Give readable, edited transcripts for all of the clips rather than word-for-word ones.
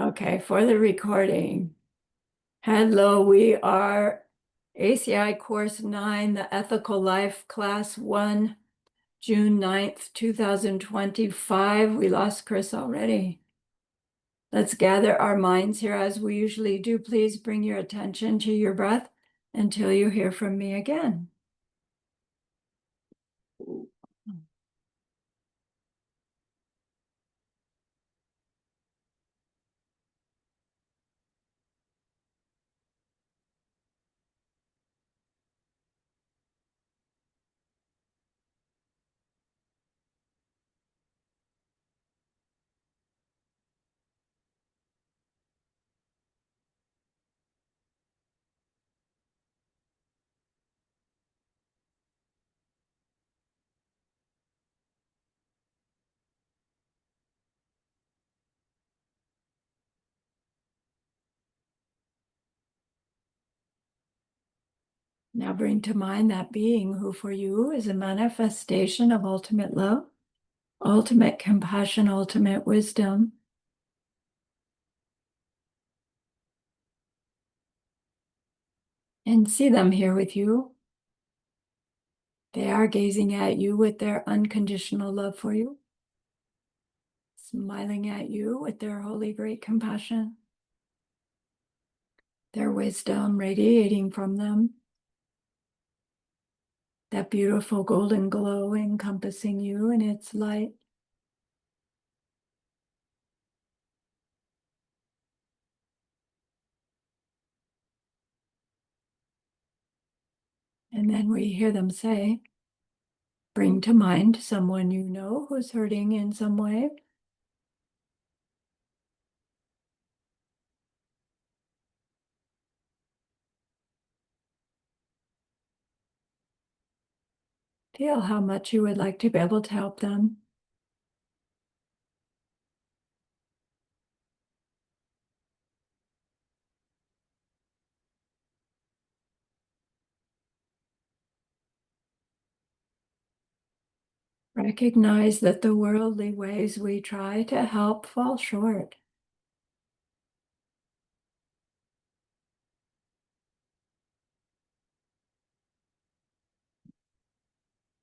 Okay, for the recording. Hello, we are ACI Course 9, the Ethical Life, Class 1, June 9th, 2025. We lost Chris already. Let's gather our minds here as we usually do. Please bring your attention to your breath until you hear from me again. Now bring to mind that being who for you is a manifestation of ultimate love, ultimate compassion, ultimate wisdom. And see them here with you. They are gazing at you with their unconditional love for you, smiling at you with their holy great compassion, their wisdom radiating from them, that beautiful golden glow encompassing you in its light. And then we hear them say, bring to mind someone you know who's hurting in some way. Feel how much you would like to be able to help them. Recognize that the worldly ways we try to help fall short.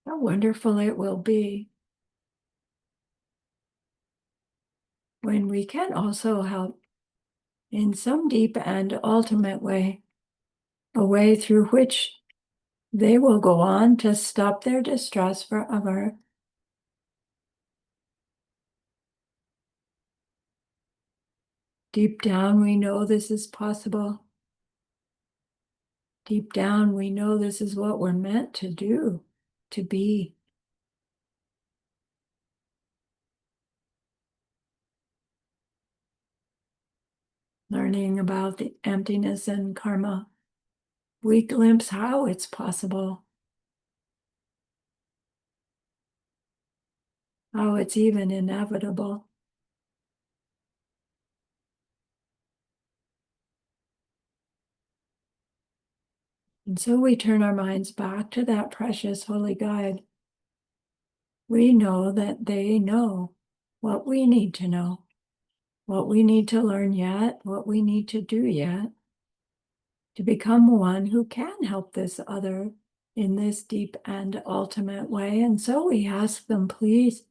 How wonderful it will be when we can also help in some deep and ultimate way, a way through which they will go on to stop their distress forever. Deep down, we know this is possible. Deep down, we know this is what we're meant to do, to be. Learning about the emptiness and karma, we glimpse how it's possible, how it's even inevitable. And so we turn our minds back to that precious holy guide. We know that they know what we need to know, what we need to learn yet, what we need to do yet, to become one who can help this other in this deep and ultimate way. And so we ask them, please,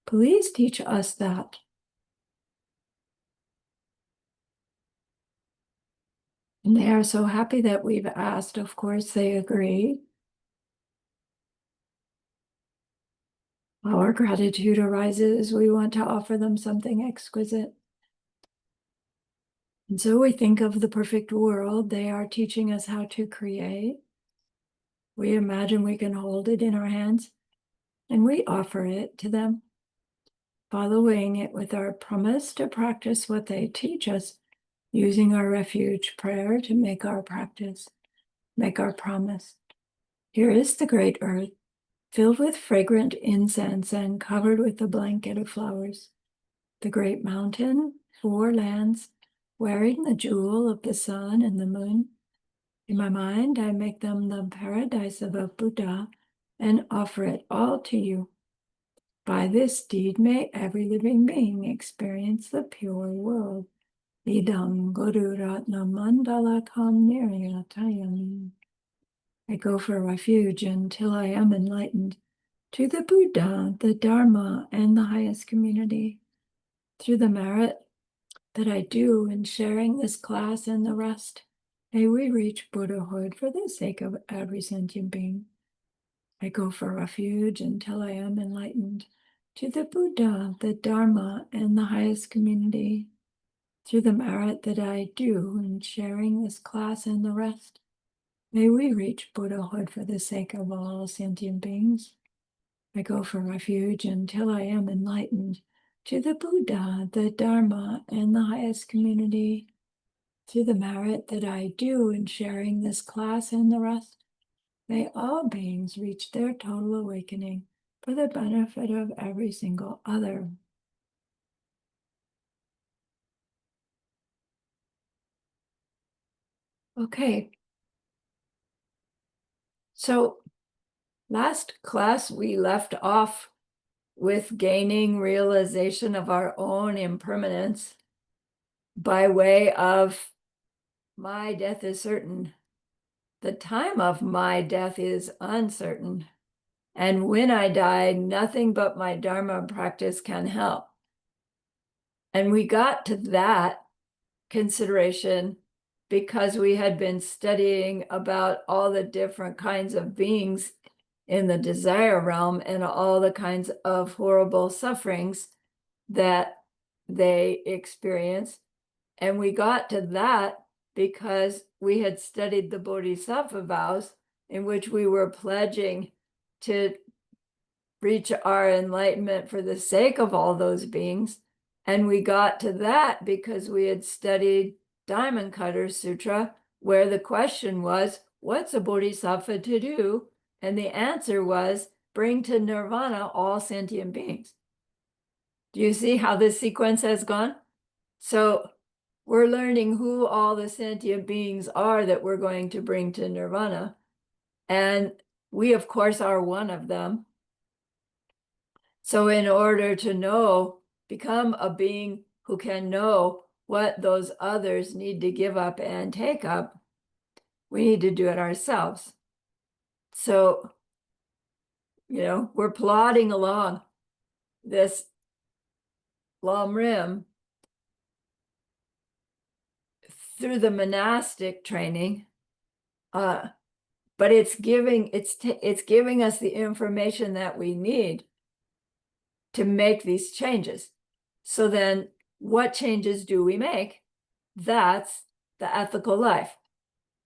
please teach us that. And they are so happy that we've asked. Of course, they agree. Our gratitude arises. We want to offer them something exquisite. And so we think of the perfect world they are teaching us how to create. We imagine we can hold it in our hands and we offer it to them, following it with our promise to practice what they teach us, using our refuge prayer to make our practice, make our promise. Here is the great earth, filled with fragrant incense and covered with a blanket of flowers. The great mountain, 4 lands, wearing the jewel of the sun and the moon. In my mind, I make them the paradise of a Buddha and offer it all to you. By this deed, may every living being experience the pure world. Idam Guru Ratna Mandala Kam Niryatayam. I go for refuge until I am enlightened to the Buddha, the Dharma, and the highest community. Through the merit that I do in sharing this class and the rest, may we reach Buddhahood for the sake of every sentient being. I go for refuge until I am enlightened to the Buddha, the Dharma, and the highest community. Through the merit that I do in sharing this class and the rest, may we reach Buddhahood for the sake of all sentient beings. I go for refuge until I am enlightened to the Buddha, the Dharma, and the highest community. Through the merit that I do in sharing this class and the rest, may all beings reach their total awakening for the benefit of every single other. Okay. So last class we left off with gaining realization of our own impermanence by way of my death is certain. The time of my death is uncertain. And when I die, nothing but my Dharma practice can help. And we got to that consideration because we had been studying about all the different kinds of beings in the desire realm and all the kinds of horrible sufferings that they experience. And we got to that because we had studied the Bodhisattva vows, in which we were pledging to reach our enlightenment for the sake of all those beings. And we got to that because we had studied Diamond Cutter Sutra, where the question was, what's a bodhisattva to do? And the answer was, bring to nirvana all sentient beings. Do you see how this sequence has gone? So we're learning who all the sentient beings are that we're going to bring to nirvana. And we, of course, are one of them. So in order to become a being who can know what those others need to give up and take up, we need to do it ourselves. So, we're plodding along this Lam Rim through the monastic training, but it's giving us the information that we need to make these changes. So then what changes do we make? That's the ethical life.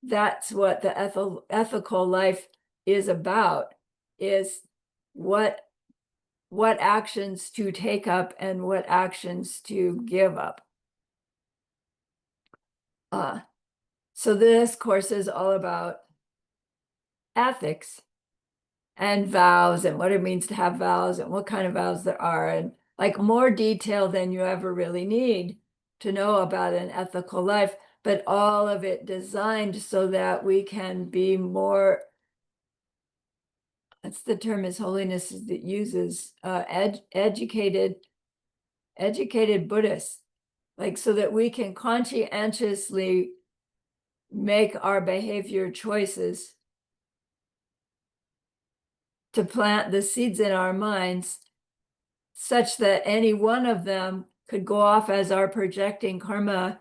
That's what the ethical life is about, is what actions to take up and what actions to give up. So this course is all about ethics and vows and what it means to have vows and what kind of vows there are, and like more detail than you ever really need to know about an ethical life, but all of it designed so that we can be more, that's the term His Holiness that uses, educated Buddhists, like so that we can conscientiously make our behavior choices to plant the seeds in our minds such that any one of them could go off as our projecting karma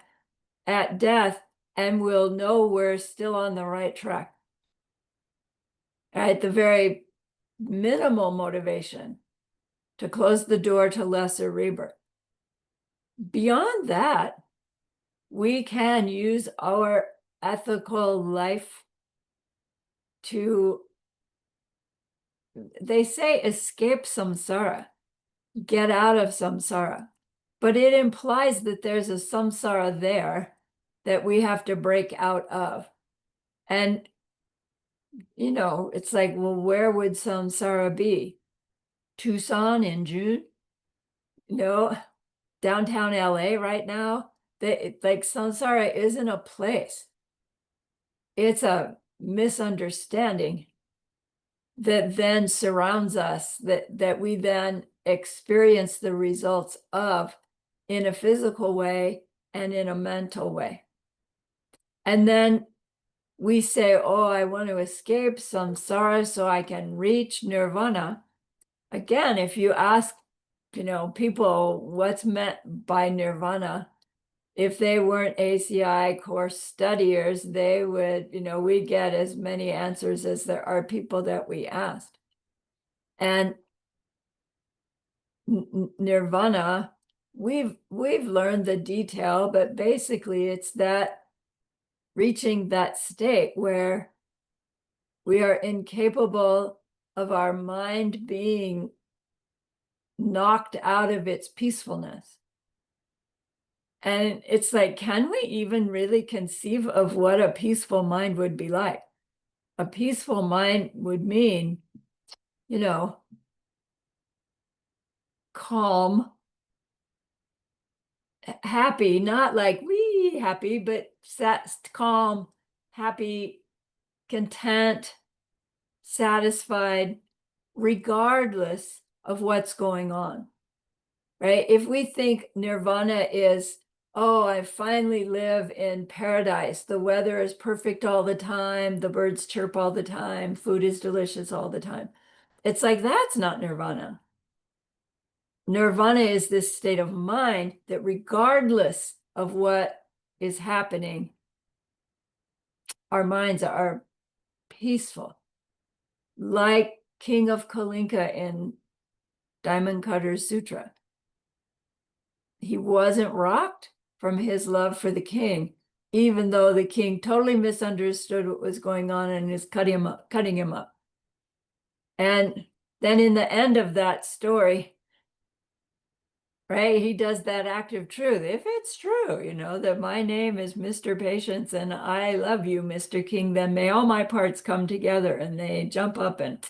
at death, and we'll know we're still on the right track. Right? The very minimal motivation to close the door to lesser rebirth. Beyond that, we can use our ethical life to, they say, escape samsara, get out of samsara. But it implies that there's a samsara there that we have to break out of. And, it's like, well, where would samsara be? Tucson in June? Downtown LA right now? Like samsara isn't a place. It's a misunderstanding that then surrounds us, that we then experience the results of in a physical way and in a mental way. And then we say, oh, I want to escape samsara so I can reach nirvana. Again, if you ask, people what's meant by nirvana, if they weren't ACI course studiers, they would, we get as many answers as there are people that we asked. And nirvana, we've learned the detail, but basically it's that reaching that state where we are incapable of our mind being knocked out of its peacefulness. And it's like, can we even really conceive of what a peaceful mind would be like? A peaceful mind would mean, calm, happy, not like we happy, but calm, happy, content, satisfied, regardless of what's going on, right? If we think nirvana is, oh, I finally live in paradise, the weather is perfect all the time, the birds chirp all the time, food is delicious all the time. It's like, that's not nirvana. Nirvana is this state of mind that regardless of what is happening, our minds are peaceful. Like King of Kalinka in Diamond Cutter's Sutra. He wasn't rocked from his love for the king, even though the king totally misunderstood what was going on and is cutting him up. And then in the end of that story, right, he does that act of truth. If it's true, that my name is Mr. Patience and I love you, Mr. King, then may all my parts come together. And they jump up and,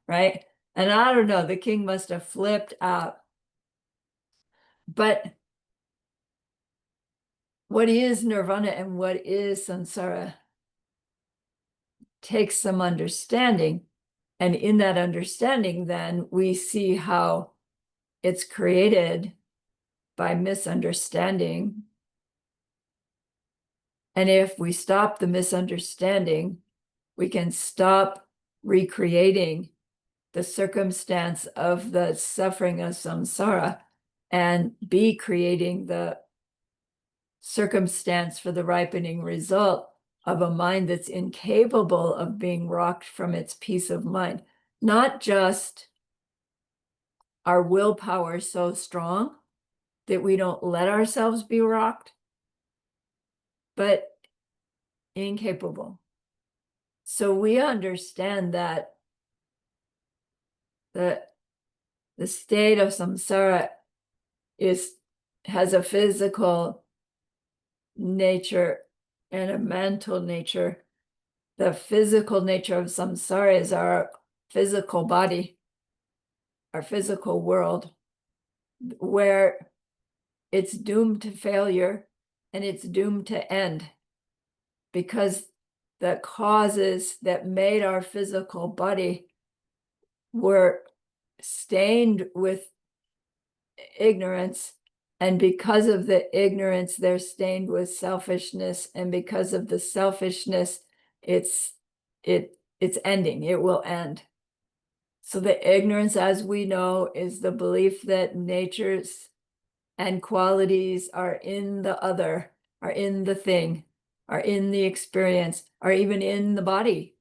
right? And I don't know, the king must have flipped out. But what is nirvana and what is samsara takes some understanding. And in that understanding, then we see how it's created by misunderstanding. And if we stop the misunderstanding, we can stop recreating the circumstance of the suffering of samsara and be creating the circumstance for the ripening result of a mind that's incapable of being rocked from its peace of mind. Not just our willpower so strong that we don't let ourselves be rocked, but incapable. So we understand that the state of samsara has a physical nature and a mental nature. The physical nature of samsara is our physical body, our physical world, where it's doomed to failure and it's doomed to end because the causes that made our physical body were stained with ignorance. And because of the ignorance, they're stained with selfishness. And because of the selfishness, it's ending. It will end. So the ignorance, as we know, is the belief that natures and qualities are in the other, are in the thing, are in the experience, are even in the body.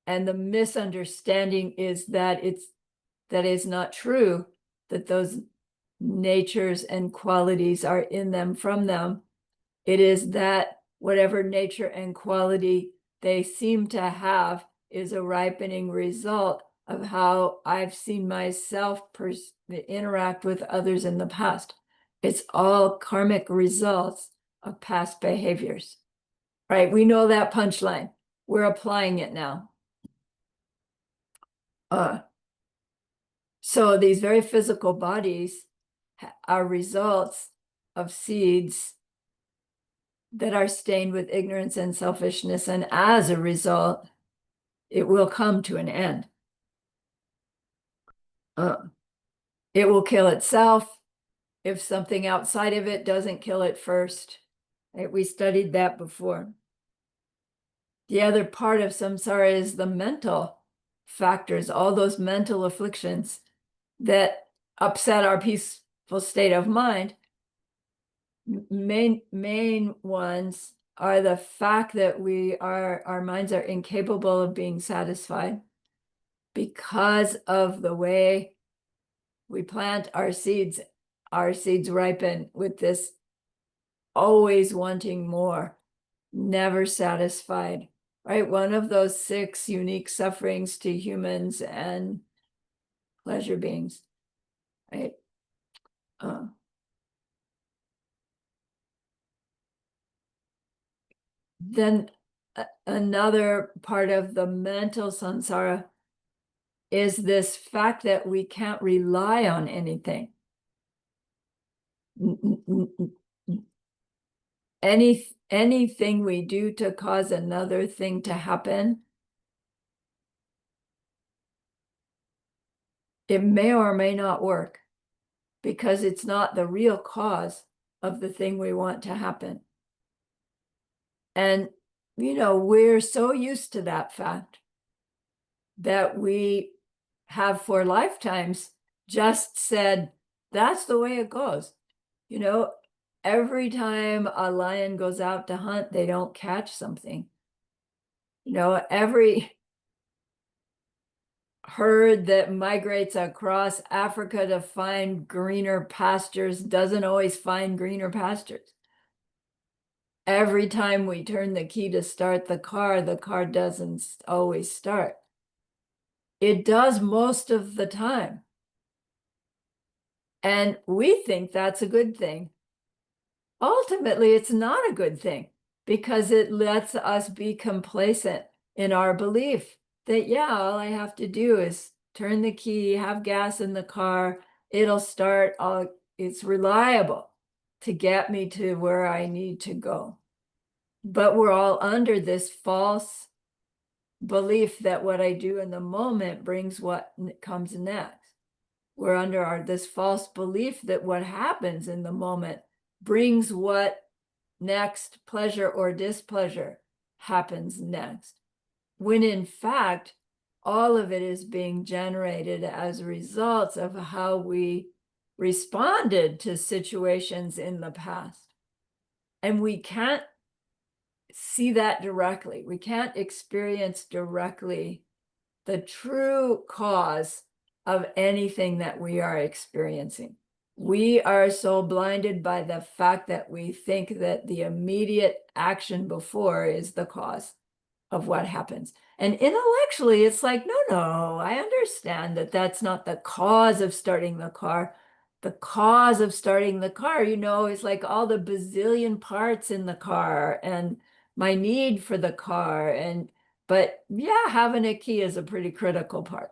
And the misunderstanding is that that is not true, that those natures and qualities are in them from them. It is that whatever nature and quality they seem to have is a ripening result of how I've seen myself interact with others in the past. It's all karmic results of past behaviors, right? We know that punchline. We're applying it now. So these very physical bodies are results of seeds that are stained with ignorance and selfishness. And as a result, it will come to an end. It will kill itself. if something outside of it doesn't kill it first. Right? We studied that before. The other part of samsara is the mental factors, all those mental afflictions that upset our peaceful state of mind. Main ones are the fact that our minds are incapable of being satisfied because of the way we plant our seeds. Our seeds ripen with this always wanting more, never satisfied, right? One of those 6 unique sufferings to humans and pleasure beings, right? Then another part of the mental samsara is this fact that we can't rely on anything. Anything we do to cause another thing to happen, it may or may not work because it's not the real cause of the thing we want to happen. And, we're so used to that fact that we have for lifetimes just said, that's the way it goes. Every time a lion goes out to hunt, they don't catch something. Every herd that migrates across Africa to find greener pastures doesn't always find greener pastures. Every time we turn the key to start the car doesn't always start. It does most of the time. And we think that's a good thing. Ultimately, it's not a good thing because it lets us be complacent in our belief that, yeah, all I have to do is turn the key, have gas in the car, it'll start, it's reliable to get me to where I need to go. But we're all under this false belief that what I do in the moment brings what comes next. We're under this false belief that what happens in the moment brings what next pleasure or displeasure happens next. When in fact, all of it is being generated as results of how we responded to situations in the past. And we can't see that directly. We can't experience directly the true cause of anything that we are experiencing. We are so blinded by the fact that we think that the immediate action before is the cause of what happens. And intellectually, it's like, no, I understand that that's not the cause of starting the car. The cause of starting the car, is like all the bazillion parts in the car and my need for the car. But yeah, having a key is a pretty critical part.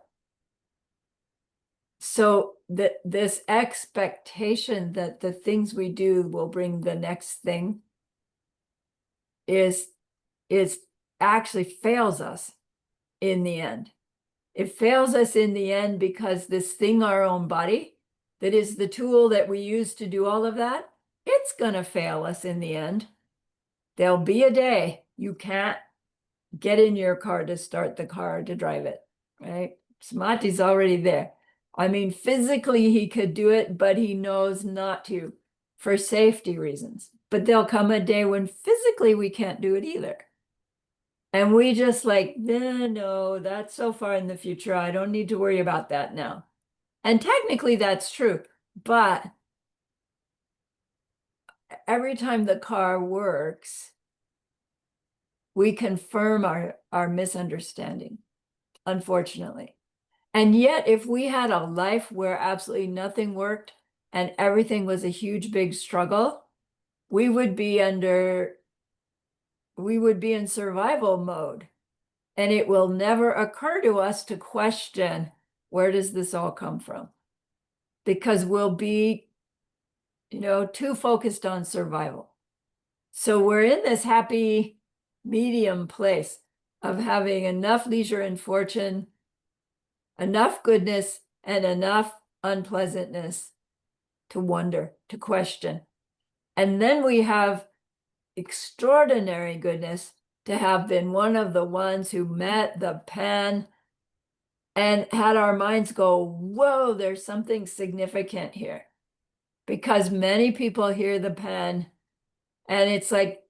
So this expectation that the things we do will bring the next thing is actually fails us in the end. It fails us in the end because this thing, our own body, that is the tool that we use to do all of that, it's gonna fail us in the end. There'll be a day you can't get in your car to start the car to drive it, right? Smati's already there. I mean, physically he could do it, but he knows not to for safety reasons. But there'll come a day when physically we can't do it either. And we just like, no, that's so far in the future. I don't need to worry about that now. And technically that's true. But every time the car works, we confirm our misunderstanding, unfortunately. And yet, if we had a life where absolutely nothing worked and everything was a huge, big struggle, we would be in survival mode. And it will never occur to us to question, where does this all come from? Because we'll be, too focused on survival. So we're in this happy medium place of having enough leisure and fortune, enough goodness, and enough unpleasantness to wonder, to question. And then we have extraordinary goodness to have been one of the ones who met the pen and had our minds go, whoa, there's something significant here. Because many people hear the pen and it's like,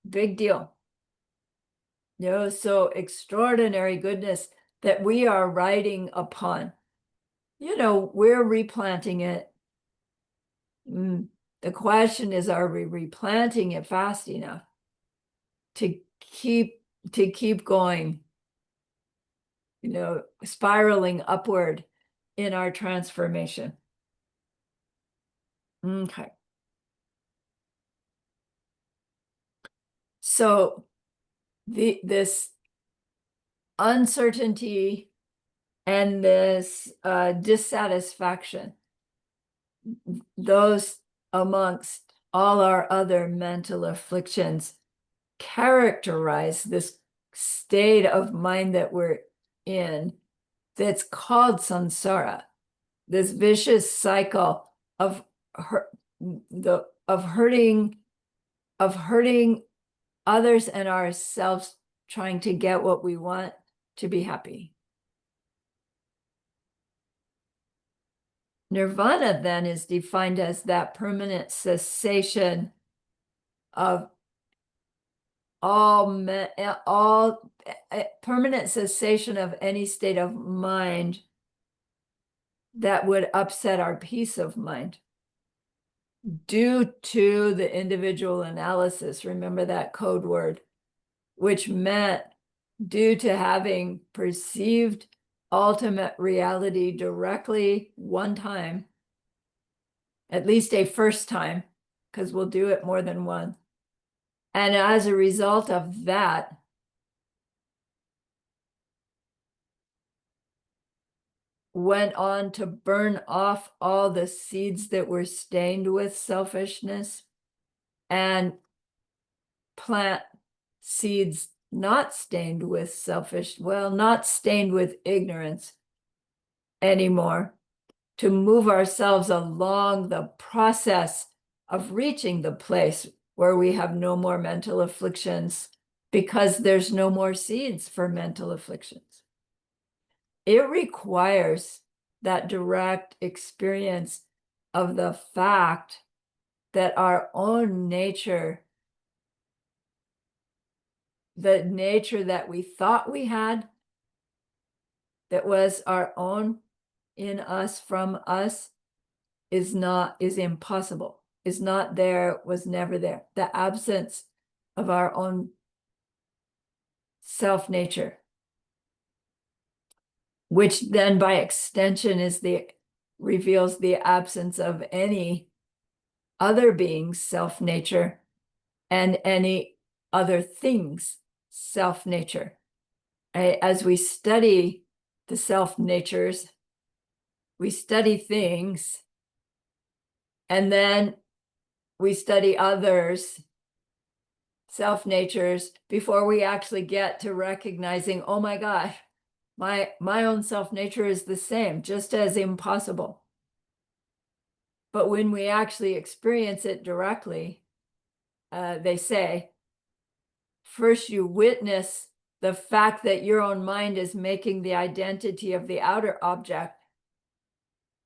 big deal. So extraordinary goodness that we are writing upon. We're replanting it. The question is, are we replanting it fast enough to keep going, spiraling upward in our transformation? Okay. So this uncertainty and this dissatisfaction, those amongst all our other mental afflictions, characterize this state of mind that we're in that's called samsara, this vicious cycle of hurting others and ourselves, trying to get what we want to be happy. Nirvana then is defined as that permanent cessation of all permanent cessation of any state of mind that would upset our peace of mind due to the individual analysis. Remember that code word, which meant due to having perceived ultimate reality directly one time, at least a first time, because we'll do it more than one. And as a result of that, went on to burn off all the seeds that were stained with selfishness and plant seeds not stained with not stained with ignorance anymore, to move ourselves along the process of reaching the place where we have no more mental afflictions, because there's no more seeds for mental afflictions. It requires that direct experience of the fact that our own nature, the nature that we thought we had, that was our own, in us, from us, is impossible, is not there, was never there. The absence of our own self nature, which then by extension reveals the absence of any other being's self nature and any other thing's self nature. As we study the self natures, we study things, and then we study others' self natures before we actually get to recognizing, oh my gosh, my own self nature is the same, just as impossible. But when we actually experience it directly, they say, first you witness the fact that your own mind is making the identity of the outer object.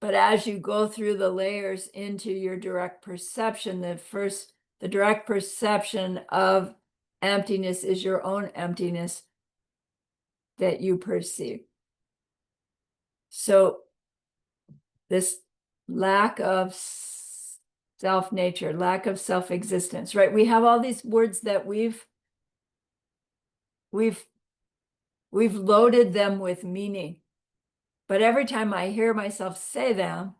But as you go through the layers into your direct perception, the direct perception of emptiness is your own emptiness that you perceive. So this lack of self-nature, lack of self-existence, right? We have all these words that we've loaded them with meaning. But every time I hear myself say them,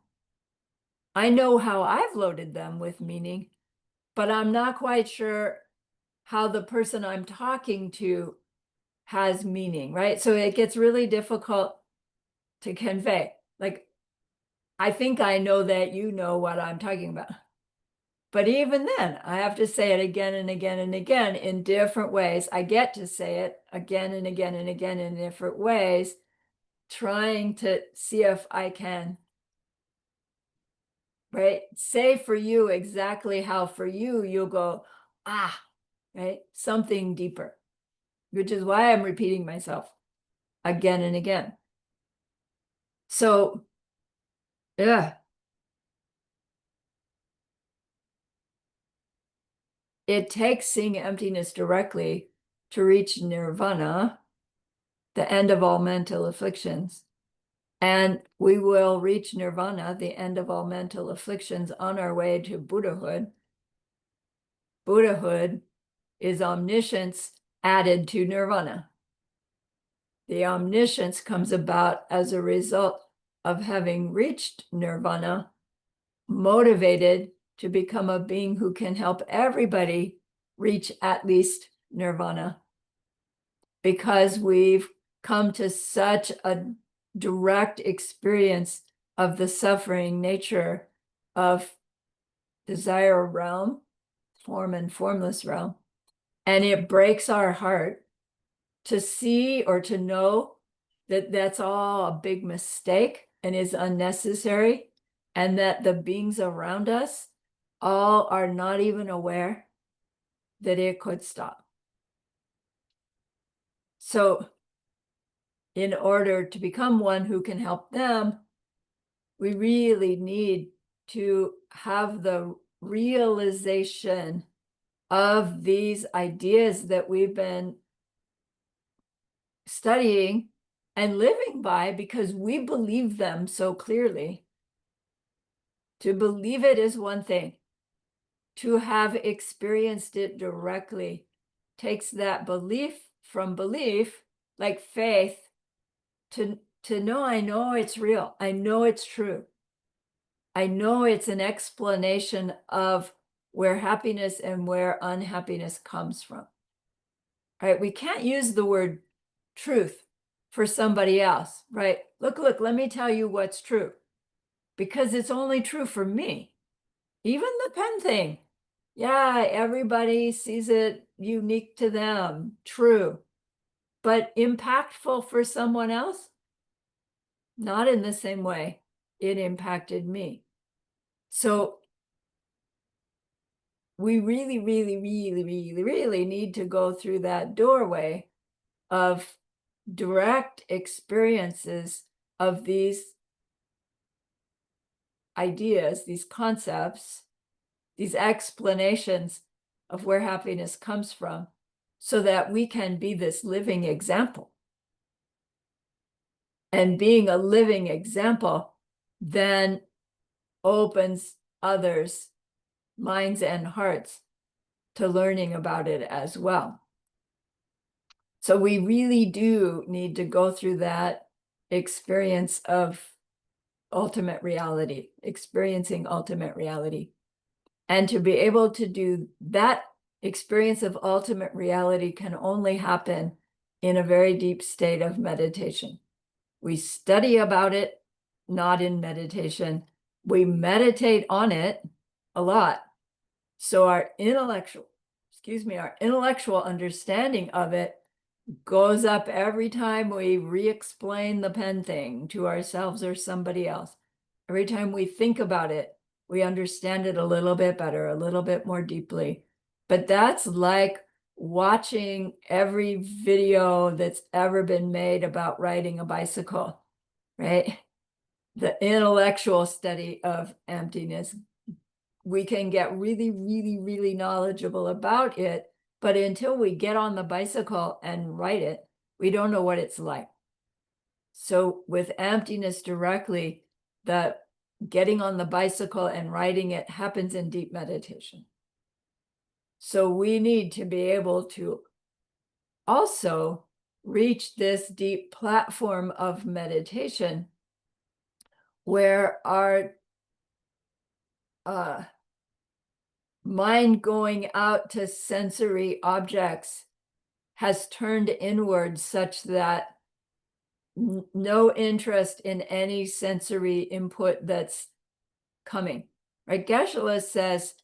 I know how I've loaded them with meaning, but I'm not quite sure how the person I'm talking to has meaning, right? So it gets really difficult to convey. Like, I think I know that you know what I'm talking about. But even then, I have to say it again and again and again in different ways. I get to say it again and again and again in different ways, trying to see if I can right? Say for you exactly how for you, you'll go, ah, right? Something deeper, which is why I'm repeating myself again and again. So, yeah, it takes seeing emptiness directly to reach nirvana, the end of all mental afflictions. And we will reach nirvana, the end of all mental afflictions, on our way to Buddhahood. Buddhahood is omniscience added to nirvana. The omniscience comes about as a result of having reached nirvana, motivated to become a being who can help everybody reach at least nirvana, because we've come to such a direct experience of the suffering nature of desire realm, form and formless realm. And it breaks our heart to see or to know that that's all a big mistake and is unnecessary, and that the beings around us all are not even aware that it could stop. So in order to become one who can help them, we really need to have the realization of these ideas that we've been studying and living by, because we believe them so clearly. To believe it is one thing. To have experienced it directly takes that belief from belief, like faith, to know, I know it's real. I know it's true. I know it's an explanation of where happiness and where unhappiness comes from. Right? We can't use the word truth for somebody else, right? Look, let me tell you what's true, because it's only true for me. Even the pen thing. Yeah, everybody sees it unique to them, true. But impactful for someone else? Not in the same way it impacted me. So we really, really, really, really, really need to go through that doorway of direct experiences of these ideas, these concepts, these explanations of where happiness comes from, so that we can be this living example. And being a living example then opens others' minds and hearts to learning about it as well. So we really do need to go through that experience of ultimate reality, experiencing ultimate reality. And to be able to do that experience of ultimate reality can only happen in a very deep state of meditation. We study about it, not in meditation. We meditate on it a lot. So our intellectual understanding of it goes up every time we re-explain the pen thing to ourselves or somebody else. Every time we think about it, we understand it a little bit better, a little bit more deeply. But that's like watching every video that's ever been made about riding a bicycle, right? The intellectual study of emptiness. We can get really, really, really knowledgeable about it, but until we get on the bicycle and ride it, we don't know what it's like. So with emptiness directly, the getting on the bicycle and riding it happens in deep meditation. So we need to be able to also reach this deep platform of meditation where our mind going out to sensory objects has turned inward, such that no interest in any sensory input that's coming. Right? Geshe-la says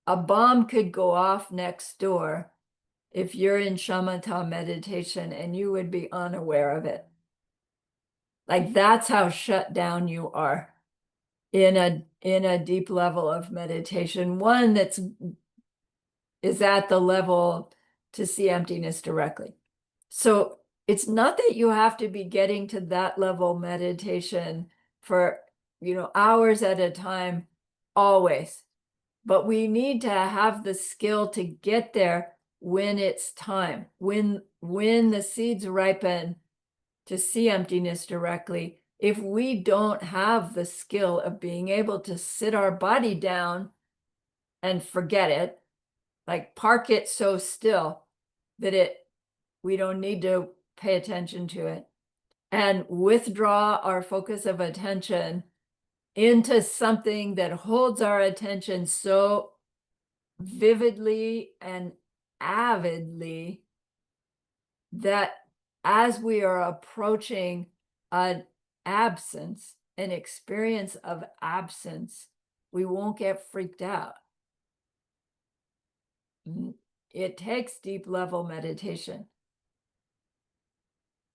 a bomb could go off next door if you're in shamatha meditation and you would be unaware of it. Like, that's how shut down you are. in a deep level of meditation, one that's is at the level to see emptiness directly. So it's not that you have to be getting to that level meditation for, hours at a time, always. But we need to have the skill to get there when it's time, when the seeds ripen to see emptiness directly. If we don't have the skill of being able to sit our body down and forget it, like park it so still that we don't need to pay attention to it, and withdraw our focus of attention into something that holds our attention so vividly and avidly that as we are approaching an an experience of absence, we won't get freaked out. It takes deep level meditation.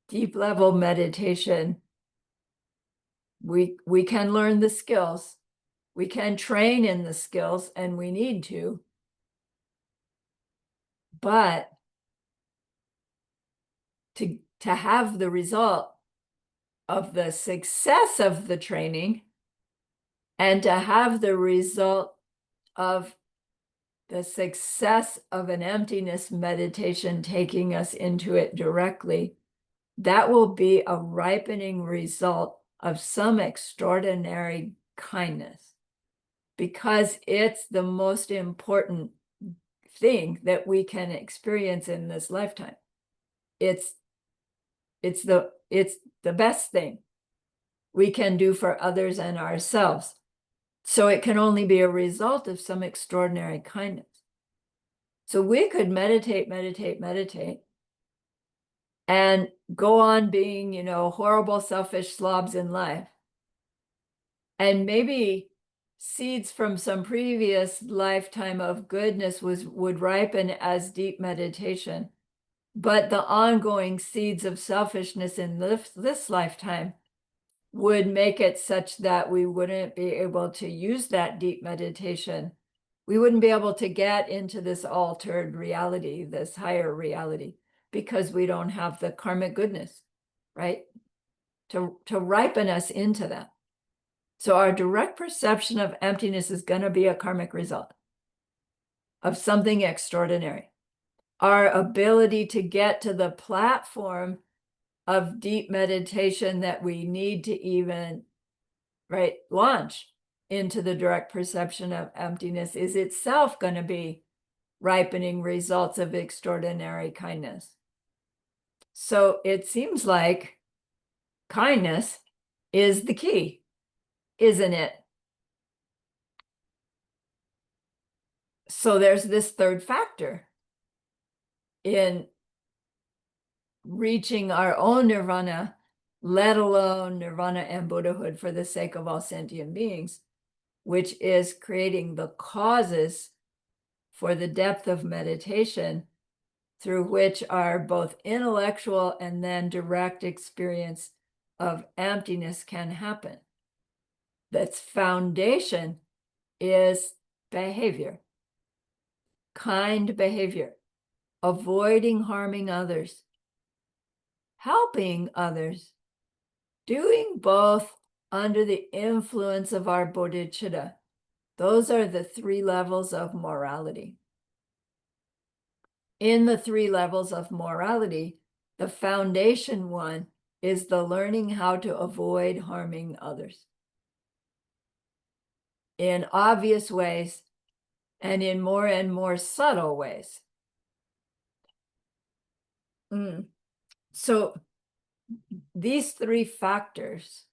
Deep level meditation, we can learn the skills, we can train in the skills, and we need to. But to have the result of the success of the training and to have the result of the success of an emptiness meditation taking us into it directly, that will be a ripening result of some extraordinary kindness, because it's the most important thing that we can experience in this lifetime. It's the best thing we can do for others and ourselves. So it can only be a result of some extraordinary kindness. So we could meditate, and go on being, horrible, selfish slobs in life. And maybe seeds from some previous lifetime of goodness would ripen as deep meditation. But the ongoing seeds of selfishness in this lifetime would make it such that we wouldn't be able to use that deep meditation. We wouldn't be able to get into this altered reality, this higher reality, because we don't have the karmic goodness, right? To ripen us into that. So our direct perception of emptiness is going to be a karmic result of something extraordinary. Our ability to get to the platform of deep meditation that we need to even, launch into the direct perception of emptiness is itself going to be ripening results of extraordinary kindness. So it seems like kindness is the key, isn't it? So there's this third factor in reaching our own nirvana, let alone nirvana and Buddhahood for the sake of all sentient beings, which is creating the causes for the depth of meditation through which our both intellectual and then direct experience of emptiness can happen. That's foundation is behavior, kind behavior, avoiding harming others, helping others, doing both under the influence of our bodhicitta. Those are the 3 levels of morality. In the 3 levels of morality, the foundation one is the learning how to avoid harming others in obvious ways and in more and more subtle ways. So these 3 factors,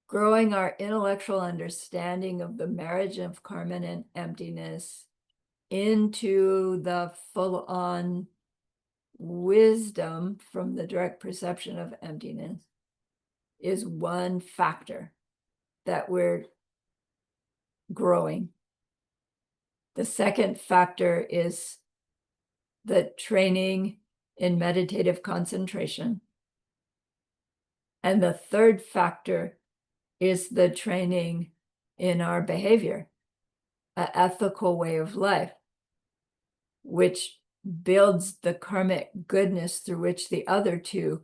growing our intellectual understanding of the marriage of karma and emptiness into the full-on wisdom from the direct perception of emptiness, is one factor that we're growing. The second factor is the training in meditative concentration. And the third factor is the training in our behavior, an ethical way of life, which builds the karmic goodness through which the other two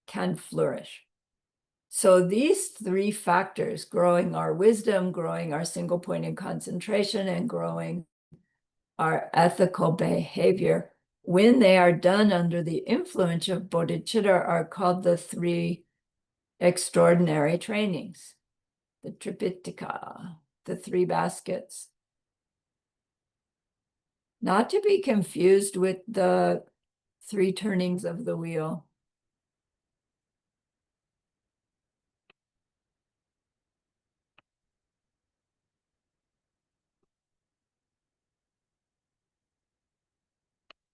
can flourish. So these three factors, growing our wisdom, growing our single pointed concentration, and growing our ethical behavior, when they are done under the influence of bodhicitta, are called the three extraordinary trainings, the tripitaka, the three baskets. Not to be confused with the three turnings of the wheel.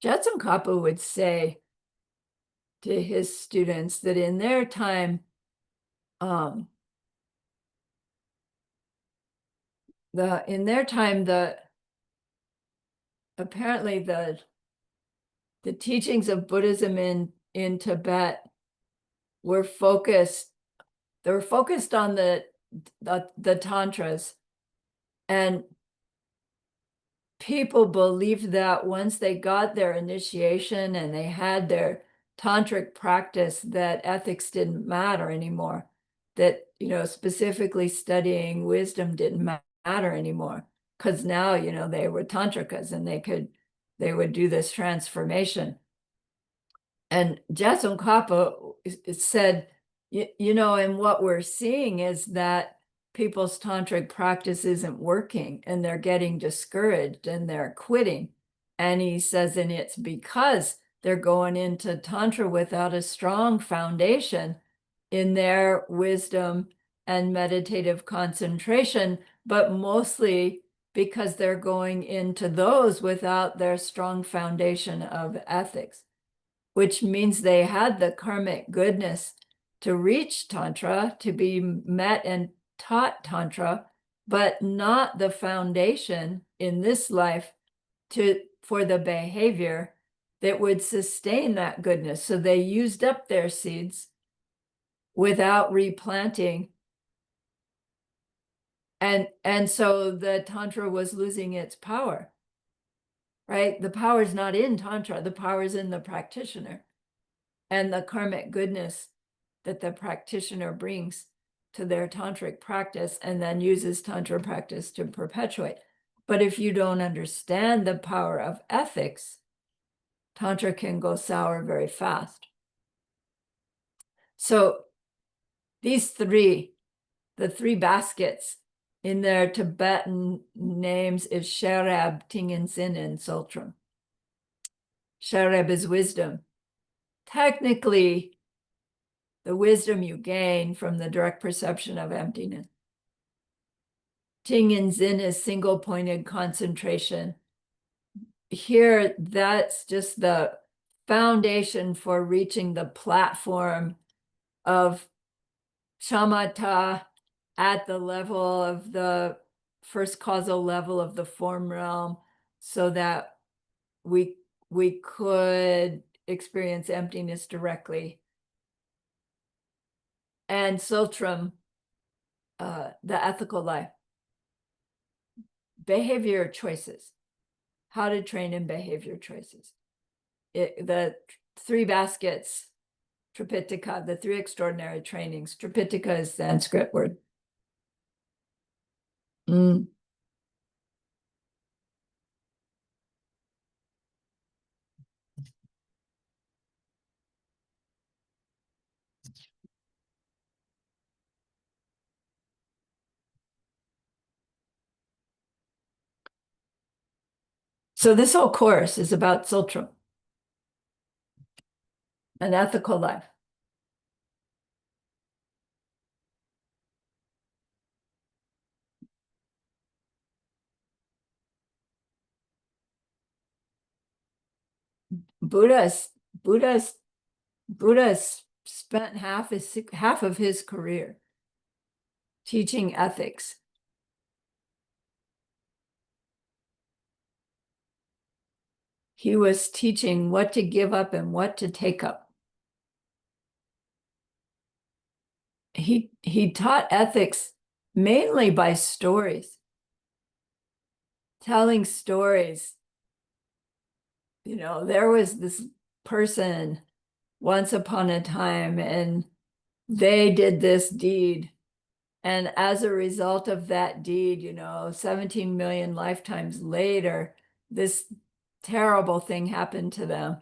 Jetsun Kappa would say to his students that in their time, apparently the teachings of Buddhism in Tibet were focused. They were focused on the tantras, and people believed that once they got their initiation and they had their tantric practice, that ethics didn't matter anymore. That, specifically studying wisdom didn't matter anymore, because now, they were tantrikas and they would do this transformation. And Jetsun Kappa said, and what we're seeing is that people's tantric practice isn't working and they're getting discouraged and they're quitting. And he says, and it's because they're going into tantra without a strong foundation in their wisdom and meditative concentration, but mostly because they're going into those without their strong foundation of ethics, which means they had the karmic goodness to reach Tantra, to be met and taught Tantra, but not the foundation in this life for the behavior that would sustain that goodness. So they used up their seeds without replanting. And so the Tantra was losing its power, right? The power is not in Tantra, the power is in the practitioner and the karmic goodness that the practitioner brings to their tantric practice and then uses tantra practice to perpetuate. But if you don't understand the power of ethics, tantra can go sour very fast. So these three, the three baskets in their Tibetan names is Sherab, Tingenzin, and Sultram. Sherab is wisdom. Technically, the wisdom you gain from the direct perception of emptiness. Tingenzin is single-pointed concentration. Here, that's just the foundation for reaching the platform of shamatha at the level of the first causal level of the form realm, so that we could experience emptiness directly. And Sultram, the ethical life, behavior choices, how to train in behavior choices. The three baskets, Tripitaka, the three extraordinary trainings. Tripitaka is Sanskrit word. So this whole course is about Sultram, an ethical life. Buddha spent half of his career teaching ethics. He was teaching what to give up and what to take up. he taught ethics mainly by stories, telling stories. There was this person once upon a time, and they did this deed. And as a result of that deed, 17 million lifetimes later, this terrible thing happened to them.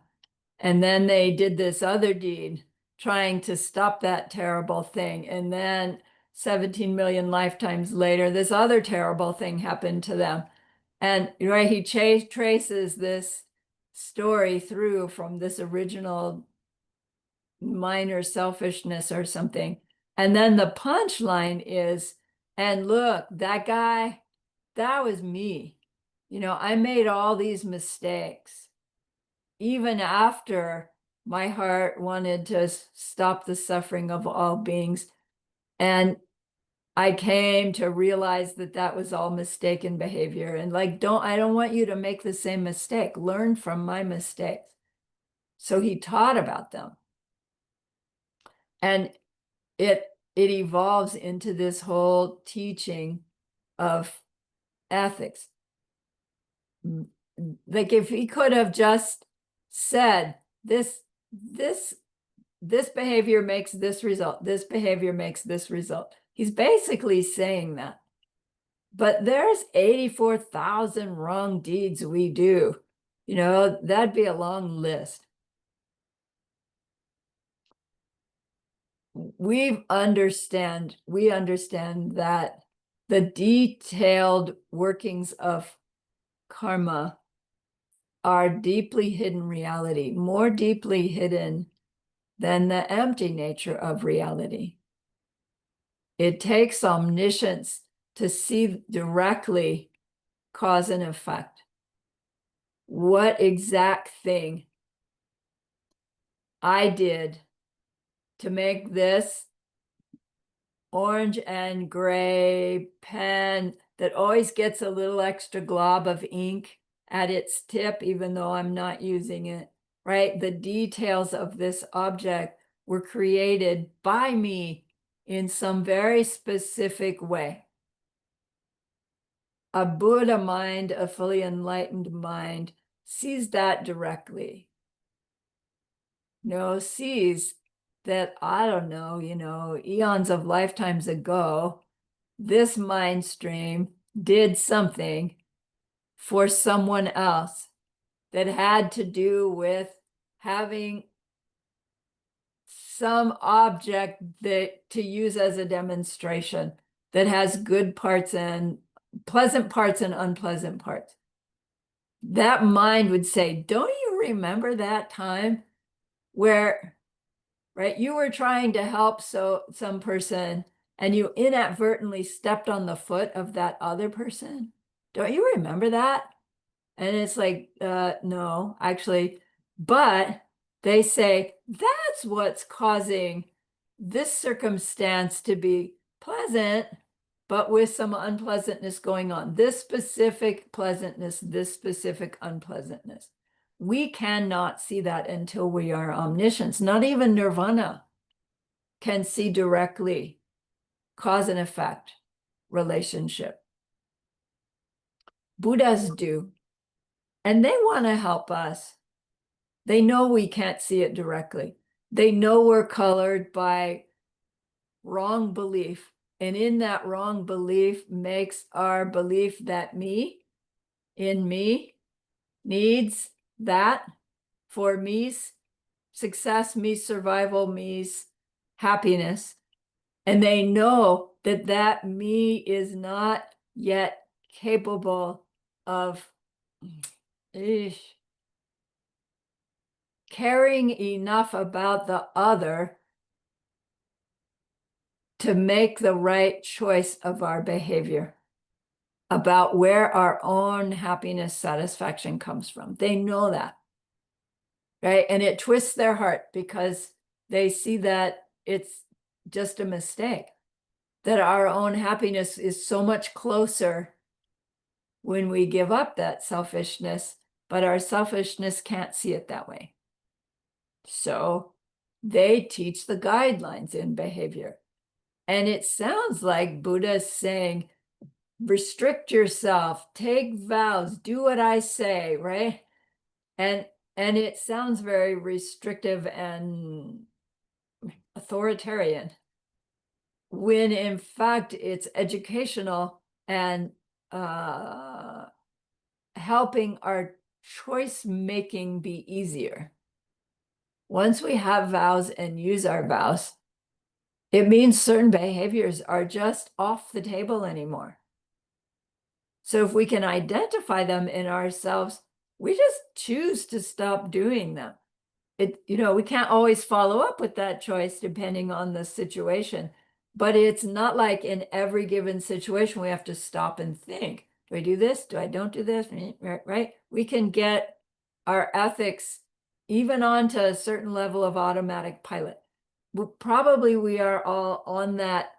And then they did this other deed trying to stop that terrible thing. And then 17 million lifetimes later, this other terrible thing happened to them. And right, he traces this story through from this original minor selfishness or something. And then the punchline is, and look, that guy, that was me. I made all these mistakes, even after my heart wanted to stop the suffering of all beings. And I came to realize that that was all mistaken behavior. And like, I don't want you to make the same mistake. Learn from my mistakes. So he taught about them. And it evolves into this whole teaching of ethics. Like if he could have just said this behavior makes this result, this behavior makes this result. He's basically saying that. But there's 84,000 wrong deeds we do. That'd be a long list. We understand that the detailed workings of karma are deeply hidden reality, more deeply hidden than the empty nature of reality. It takes omniscience to see directly cause and effect. What exact thing I did to make this orange and gray pen that always gets a little extra glob of ink at its tip, even though I'm not using it, right? The details of this object were created by me in some very specific way. A Buddha mind, a fully enlightened mind, sees that directly. Sees that, I don't know, eons of lifetimes ago, this mind stream did something for someone else that had to do with having some object that to use as a demonstration that has good parts and pleasant parts and unpleasant parts. That mind would say, don't you remember that time where, right, you were trying to help some person and you inadvertently stepped on the foot of that other person? Don't you remember that? And it's like, no, actually, but they say that's what's causing this circumstance to be pleasant, but with some unpleasantness going on. This specific pleasantness, this specific unpleasantness. We cannot see that until we are omniscience. Not even nirvana can see directly cause and effect relationship. Buddhas do. And they want to help us. They know we can't see it directly. They know we're colored by wrong belief. And in that wrong belief makes our belief that me, in me, needs that for me's success, me's survival, me's happiness. And they know that that me is not yet capable of caring enough about the other to make the right choice of our behavior, about where our own happiness, satisfaction comes from. They know that, right? And it twists their heart because they see that it's just a mistake, that our own happiness is so much closer when we give up that selfishness, but our selfishness can't see it that way. So they teach the guidelines in behavior. And it sounds like Buddha's saying, restrict yourself, take vows, do what I say, right? And it sounds very restrictive and authoritarian, when in fact it's educational and helping our choice making be easier. Once we have vows and use our vows, it means certain behaviors are just off the table anymore. So if we can identify them in ourselves, we just choose to stop doing them. We can't always follow up with that choice depending on the situation, but it's not like in every given situation we have to stop and think, do I do this? Do I don't do this? Right? We can get our ethics even onto a certain level of automatic pilot. Probably we are all on that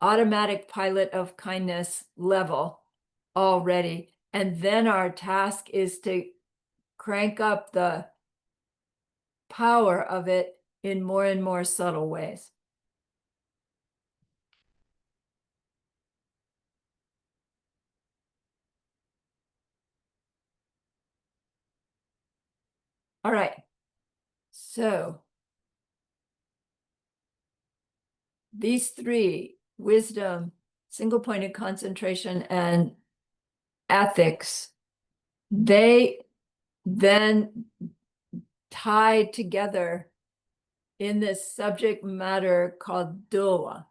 automatic pilot of kindness level already. And then our task is to crank up the power of it in more and more subtle ways. All right. So these three, wisdom, single pointed concentration, and ethics, they then tie together in this subject matter called Dulwa.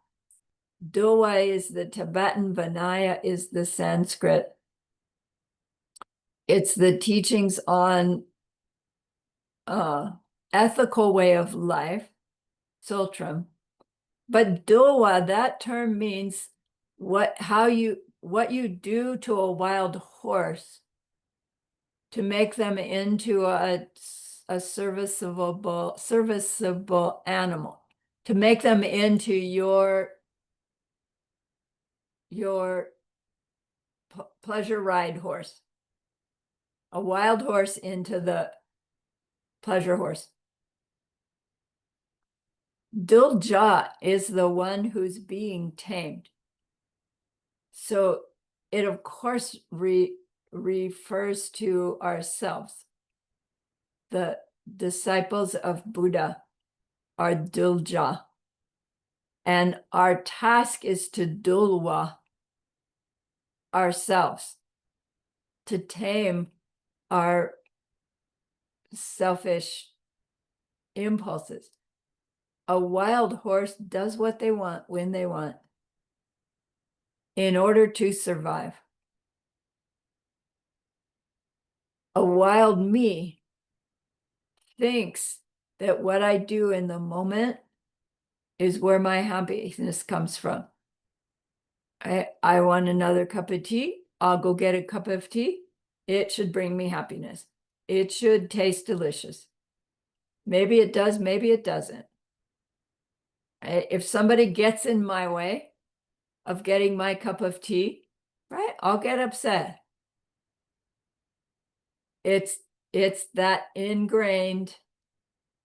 Dulwa is the Tibetan, Vinaya is the Sanskrit. It's the teachings on ethical way of life, Sultram. But Dulwa, that term means what you do to a wild horse to make them into a serviceable animal, to make them into your pleasure ride horse, a wild horse into the pleasure horse. Dulja is the one who's being tamed. So it, of course, refers to ourselves. The disciples of Buddha are Dulja. And our task is to Dulwa ourselves, to tame our selfish impulses. A wild horse does what they want when they want in order to survive. A wild me thinks that what I do in the moment is where my happiness comes from. I want another cup of tea. I'll go get a cup of tea. It should bring me happiness. It should taste delicious. Maybe it does, maybe it doesn't. If somebody gets in my way of getting my cup of tea, right, I'll get upset. It's that ingrained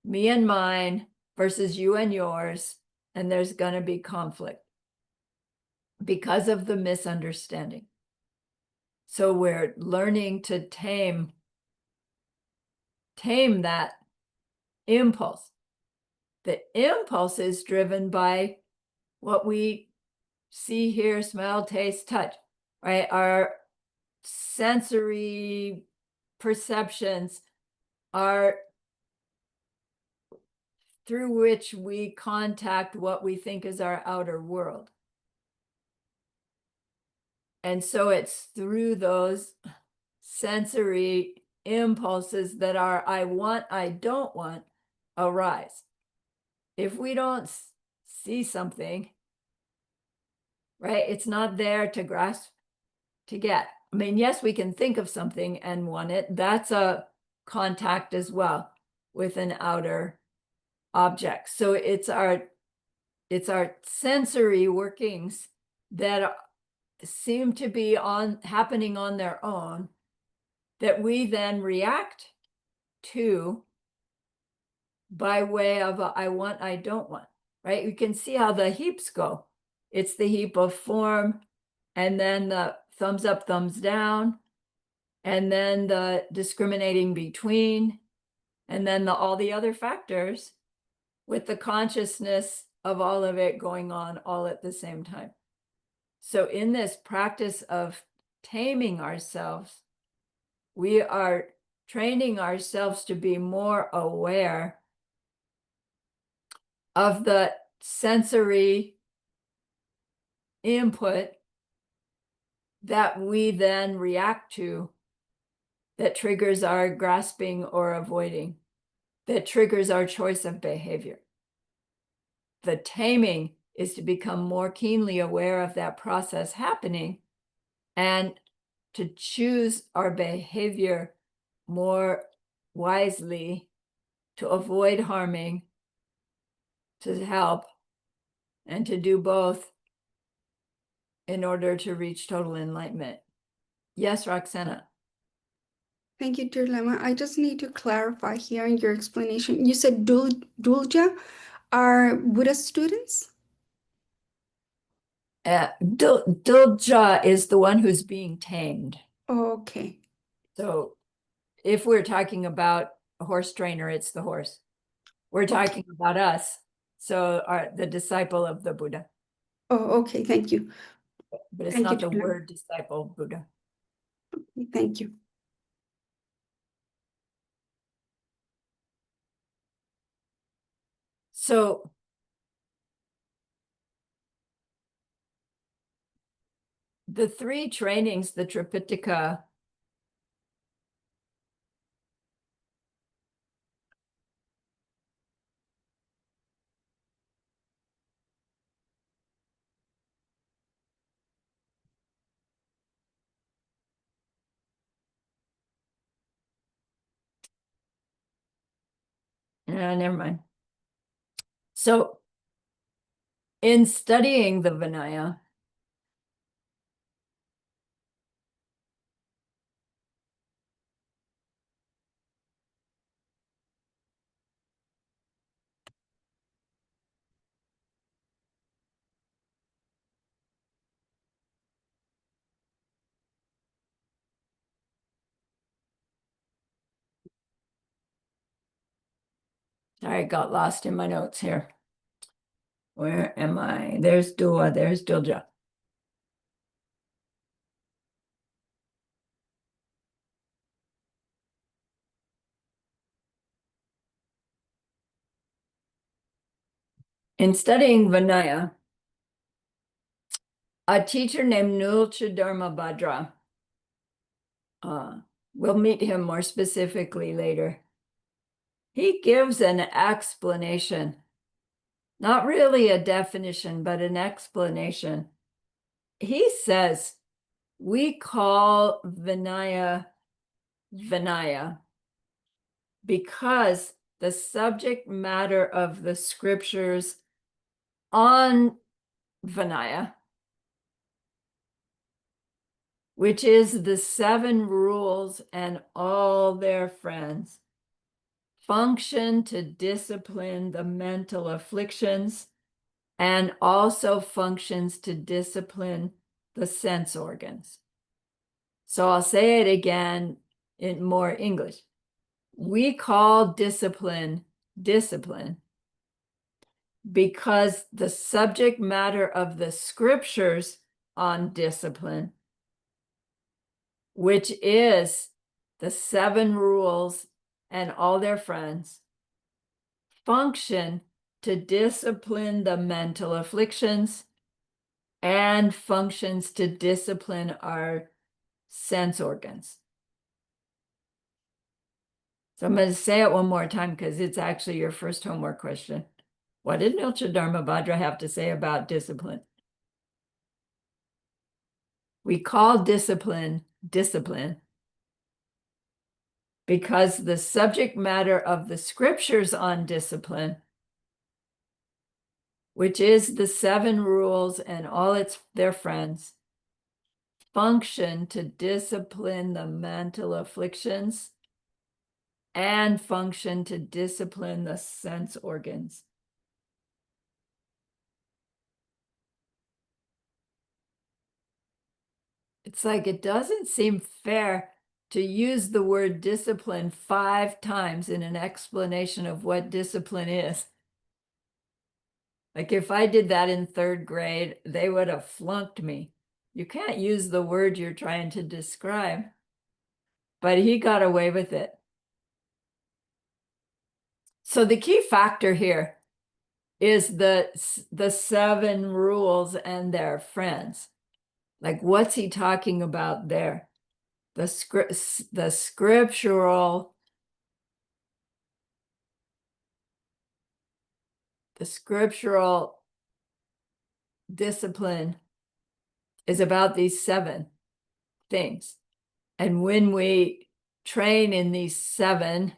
me and mine versus you and yours, and there's going to be conflict because of the misunderstanding. So we're learning to tame that impulse. The impulse is driven by what we see, hear, smell, taste, touch, right? Our sensory perceptions are through which we contact what we think is our outer world. And so it's through those sensory impulses that our I want, I don't want arise. If we don't see something, right, it's not there to grasp, to get. I mean, yes, we can think of something and want it. That's a contact as well with an outer object. So it's our sensory workings that seem to be happening on their own that we then react to by way of I want, I don't want, right? You can see how the heaps go. It's the heap of form, and then the thumbs up, thumbs down, and then the discriminating between, and then all the other factors, with the consciousness of all of it going on all at the same time. So in this practice of taming ourselves, we are training ourselves to be more aware of the sensory input that we then react to, that triggers our grasping or avoiding, that triggers our choice of behavior. The taming is to become more keenly aware of that process happening and to choose our behavior more wisely, to avoid harming, to help, and to do both in order to reach total enlightenment. Yes, Roxana. Thank you, dear Lama. I just need to clarify here in your explanation. You said Dulja are Buddha students? Dulja is the one who's being tamed. Okay. So if we're talking about a horse trainer, it's the horse. We're talking about us. So the disciple of the Buddha. Oh, okay. Thank you. But it's Thank you, not the dear Lama. word disciple Buddha. Thank you. So the three trainings, the Tripitaka, never mind. So in studying the Vinaya, I got lost in my notes here. Where am I? There's Dua, there's Dulja. In studying Vinaya, a teacher named Nulcha Dharma Bhadra, we'll meet him more specifically later. He gives an explanation, not really a definition, but an explanation. He says, we call Vinaya Vinaya because the subject matter of the scriptures on Vinaya, which is the 7 rules and all their friends, function to discipline the mental afflictions and also functions to discipline the sense organs. So I'll say it again in more English. We call discipline discipline because the subject matter of the scriptures on discipline, which is the 7 rules and all their friends, function to discipline the mental afflictions and functions to discipline our sense organs. So I'm going to say it one more time because it's actually your first homework question. What did Nilcha Dharma Bhadra have to say about discipline? We call discipline discipline because the subject matter of the scriptures on discipline, which is the 7 rules and all their friends, function to discipline the mental afflictions and function to discipline the sense organs. It's like it doesn't seem fair to use the word discipline 5 times in an explanation of what discipline is. Like if I did that in 3rd grade, they would have flunked me. You can't use the word you're trying to describe. But he got away with it. So the key factor here is the 7 rules and their friends. Like what's he talking about there? The scriptural discipline is about these 7 things. And when we train in these 7,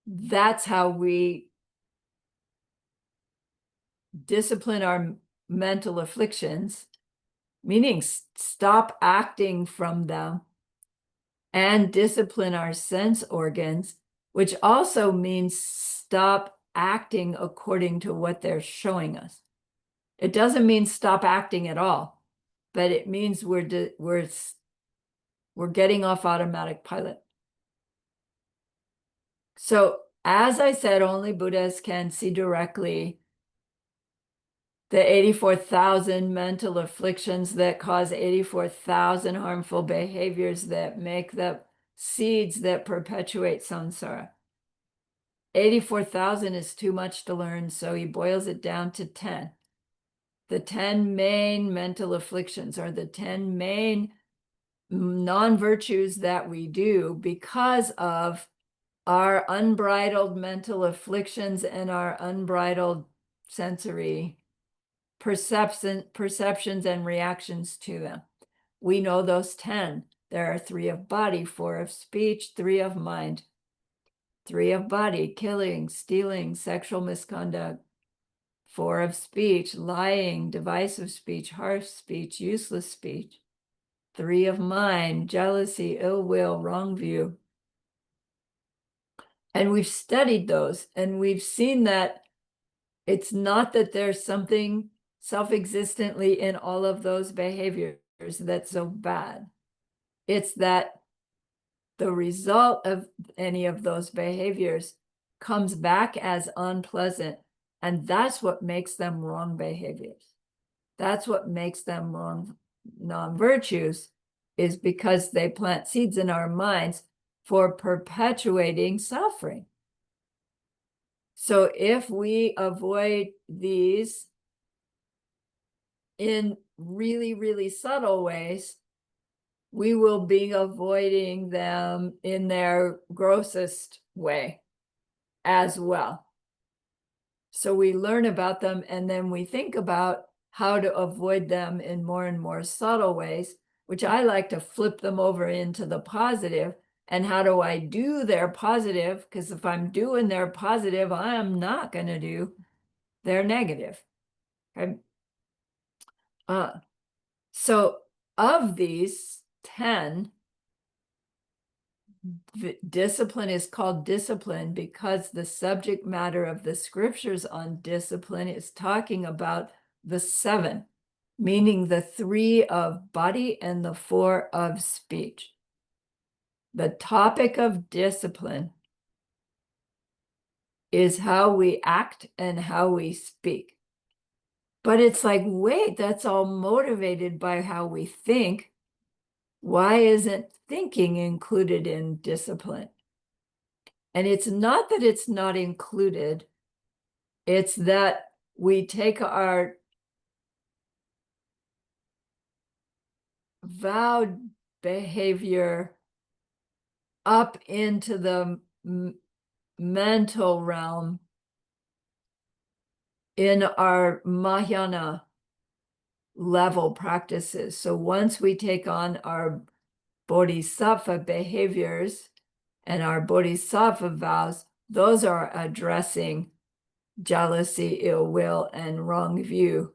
that's how we discipline our mental afflictions, meaning stop acting from them, and discipline our sense organs, which also means stop acting according to what they're showing us. It doesn't mean stop acting at all, but it means we're getting off automatic pilot. So as I said, only Buddhas can see directly the 84,000 mental afflictions that cause 84,000 harmful behaviors that make the seeds that perpetuate samsara. 84,000 is too much to learn, so he boils it down to 10. The 10 main mental afflictions are the 10 main non-virtues that we do because of our unbridled mental afflictions and our unbridled sensory perceptions and reactions to them. We know those 10. There are 3 of body, 4 of speech, 3 of mind. 3 of body, killing, stealing, sexual misconduct. 4 of speech, lying, divisive speech, harsh speech, useless speech. 3 of mind, jealousy, ill will, wrong view. And we've studied those, and we've seen that it's not that there's something self-existently in all of those behaviors that's so bad. It's that the result of any of those behaviors comes back as unpleasant, and that's what makes them wrong behaviors. That's what makes them wrong non-virtues, is because they plant seeds in our minds for perpetuating suffering. So if we avoid these in really, really subtle ways, we will be avoiding them in their grossest way as well. So we learn about them, and then we think about how to avoid them in more and more subtle ways, which I like to flip them over into the positive. And how do I do their positive? Because if I'm doing their positive, I am not going to do their negative. Okay. So of these 10, discipline is called discipline because the subject matter of the scriptures on discipline is talking about the 7, meaning the 3 of body and the 4 of speech. The topic of discipline is how we act and how we speak. But it's like, wait, that's all motivated by how we think. Why isn't thinking included in discipline? And it's not that it's not included, it's that we take our vowed behavior up into the mental realm in our Mahayana level practices. So once we take on our bodhisattva behaviors and our bodhisattva vows, those are addressing jealousy, ill will, and wrong view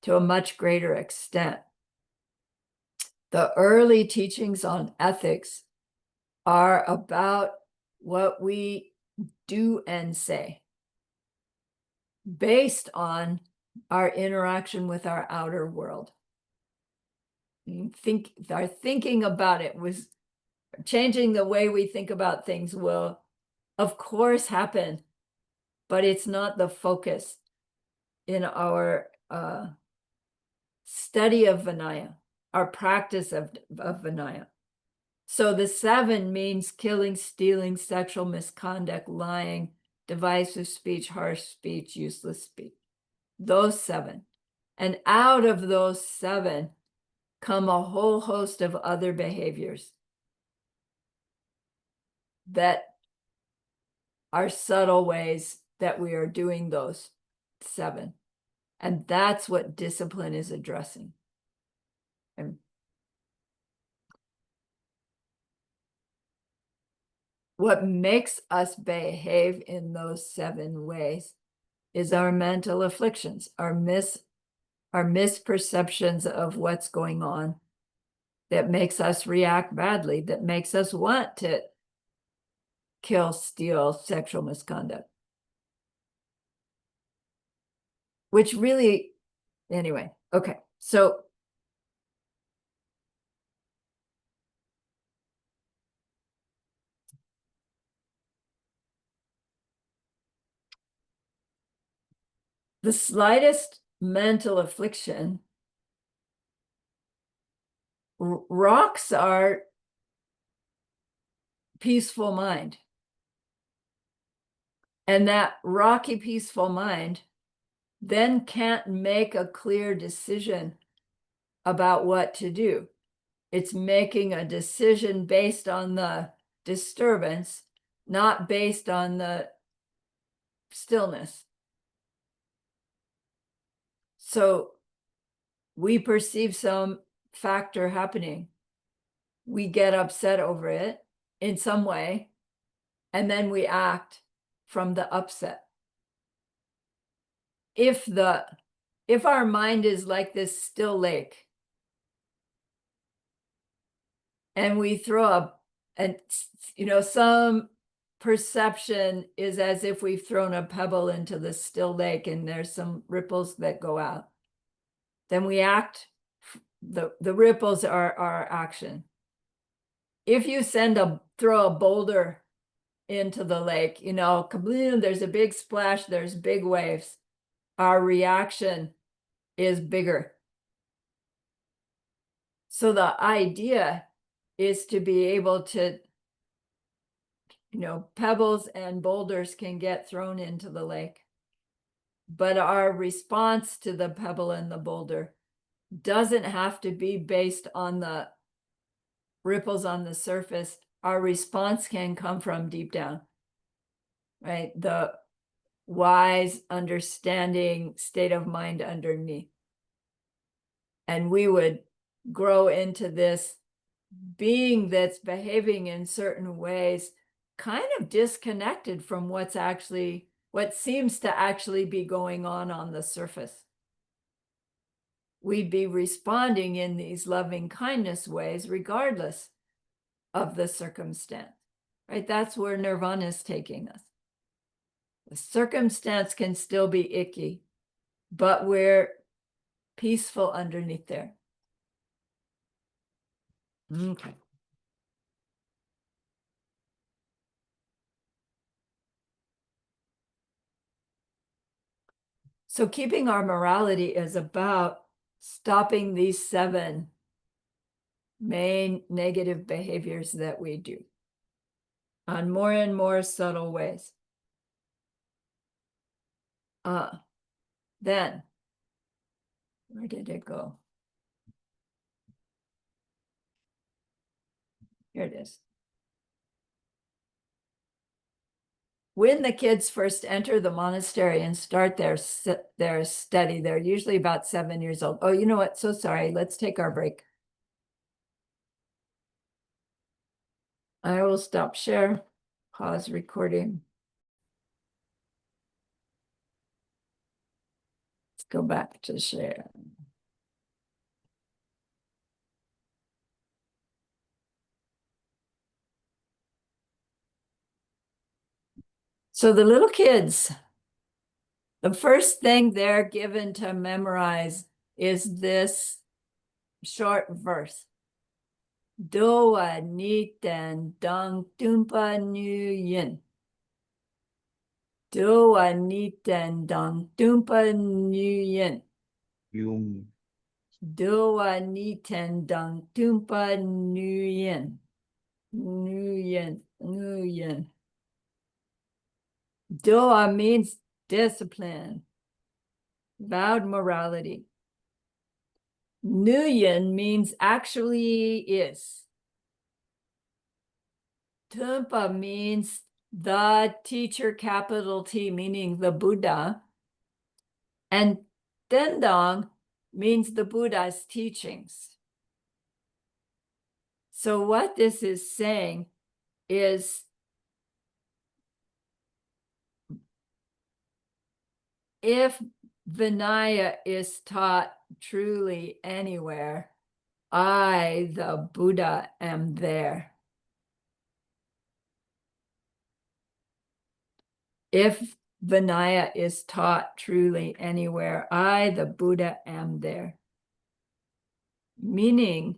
to a much greater extent. The early teachings on ethics are about what we do and say based on our interaction with our outer world. our thinking about it was changing the way we think about things will, of course, happen, but it's not the focus in our study of Vinaya, our practice of Vinaya. So the 7 means killing, stealing, sexual misconduct, lying, divisive speech, harsh speech, useless speech. Those 7. And out of those 7 come a whole host of other behaviors that are subtle ways that we are doing those 7. And that's what discipline is addressing. And what makes us behave in those 7 ways is our mental afflictions, our misperceptions of what's going on that makes us react badly, that makes us want to kill, steal, sexual misconduct. Which really, anyway, okay. So the slightest mental affliction rocks our peaceful mind. And that rocky, peaceful mind then can't make a clear decision about what to do. It's making a decision based on the disturbance, not based on the stillness. So we perceive some factor happening. We get upset over it in some way, and then we act from the upset. If our mind is like this still lake, and we throw some perception is as if we've thrown a pebble into the still lake and there's some ripples that go out, then we act. The ripples are our action. If you throw a boulder into the lake, kaboom, there's a big splash, there's big waves. Our reaction is bigger. So the idea is to be able to, pebbles and boulders can get thrown into the lake, but our response to the pebble and the boulder doesn't have to be based on the ripples on the surface. Our response can come from deep down, right? The wise, understanding state of mind underneath. And we would grow into this being that's behaving in certain ways, kind of disconnected from what seems to actually be going on the surface. We'd be responding in these loving kindness ways, regardless of the circumstance, right? That's where nirvana is taking us. The circumstance can still be icky, but we're peaceful underneath there. Okay. So keeping our morality is about stopping these 7 main negative behaviors that we do on more and more subtle ways. Then, where did it go? Here it is. When the kids first enter the monastery and start their study, they're usually about 7 years old. Oh, you know what? So sorry. Let's take our break. I will stop share, pause recording. Let's go back to share. So the little kids, the first thing they're given to memorize is this short verse. Doa niten dang tumpa nuyen. Doa niten dang tumpa nuyen. Yung Doa niten dang tumpa nuyen. Nuyen, nuyen. Doa means discipline, vowed morality. Nuyen means actually is. Tumpa means the teacher, capital T, meaning the Buddha. And Dendong means the Buddha's teachings. So what this is saying is if Vinaya is taught truly anywhere, I, the Buddha, am there. If Vinaya is taught truly anywhere, I, the Buddha, am there. Meaning,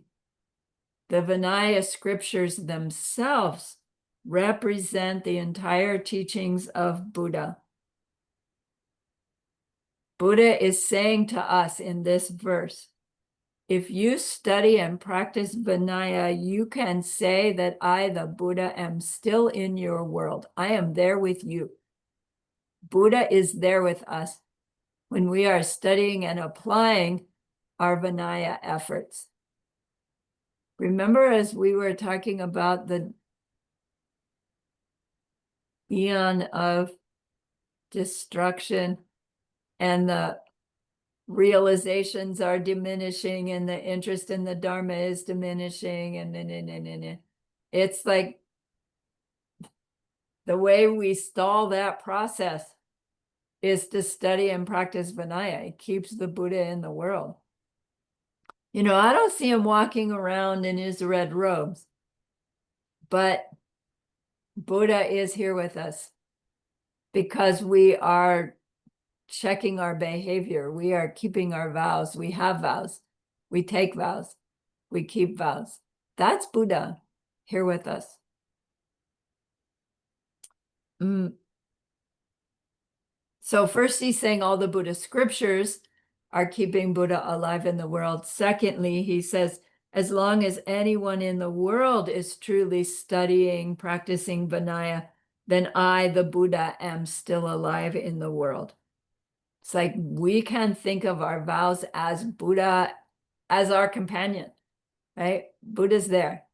the Vinaya scriptures themselves represent the entire teachings of Buddha. Buddha is saying to us in this verse, if you study and practice Vinaya, you can say that I, the Buddha, am still in your world. I am there with you. Buddha is there with us when we are studying and applying our Vinaya efforts. Remember, as we were talking about the eon of destruction and the realizations are diminishing and the interest in the Dharma is diminishing and it's like the way we stall that process is to study and practice Vinaya. It keeps the Buddha in the world. You know, I don't see him walking around in his red robes, but Buddha is here with us because we are checking our behavior. We are keeping our vows. We have vows. We take vows. We keep vows. That's Buddha here with us. So first he's saying all the Buddha scriptures are keeping Buddha alive in the world. Secondly, he says, as long as anyone in the world is truly studying, practicing Vinaya, then I, the Buddha, am still alive in the world. It's like we can think of our vows as Buddha, as our companion, right? Buddha's there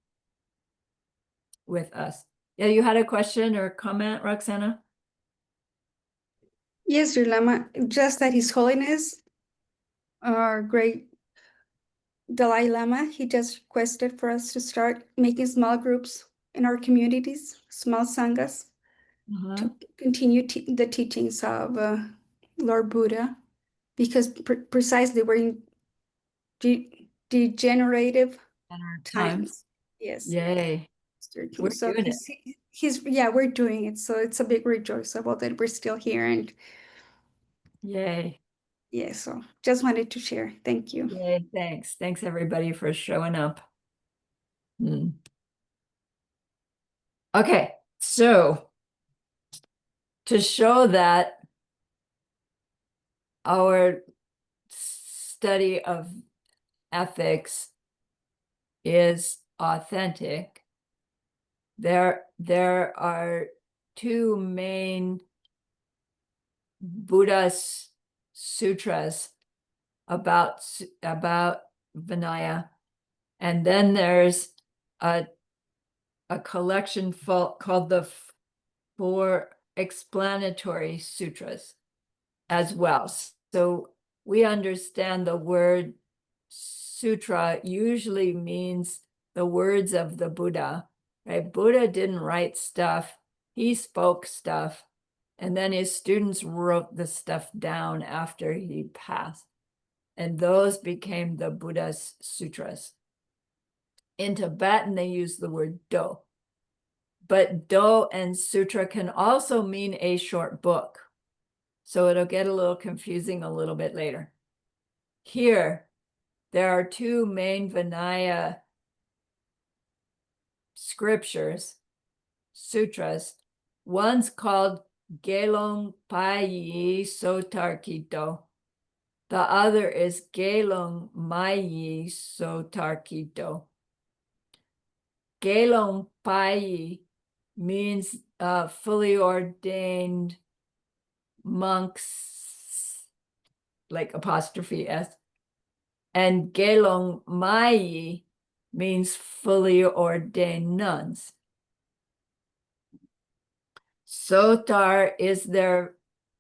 with us. Yeah, you had a question or comment, Roxana? Yes, Dear Lama, just that His Holiness, our great Dalai Lama, he just requested for us to start making small groups in our communities, small sanghas, to continue the teachings of Lord Buddha, because precisely we're in degenerative In our times. Yes. Yay. We're So doing it. we're doing it. So it's a big rejoicable that we're still here. And Yay. yeah, so just wanted to share. Thank you. Yay, thanks. Thanks everybody for showing up. Okay, so to show that our study of ethics is authentic, there are two main Buddha sutras about Vinaya, and then there's a collection called the Four Explanatory Sutras as well. So we understand the word sutra usually means the words of the Buddha, right? Buddha didn't write stuff, he spoke stuff, and then his students wrote the stuff down after he passed. And those became the Buddha's sutras. In Tibetan, they use the word do. But do and sutra can also mean a short book. So it'll get a little confusing a little bit later. Here, there are two main Vinaya scriptures, sutras. One's called Gelong Payi Sotarkito. The other is Gelong Mayi Sotarkito. Gelong Payi means fully ordained monks, like apostrophe S. And Gelong Mayi means fully ordained nuns. Sotar is their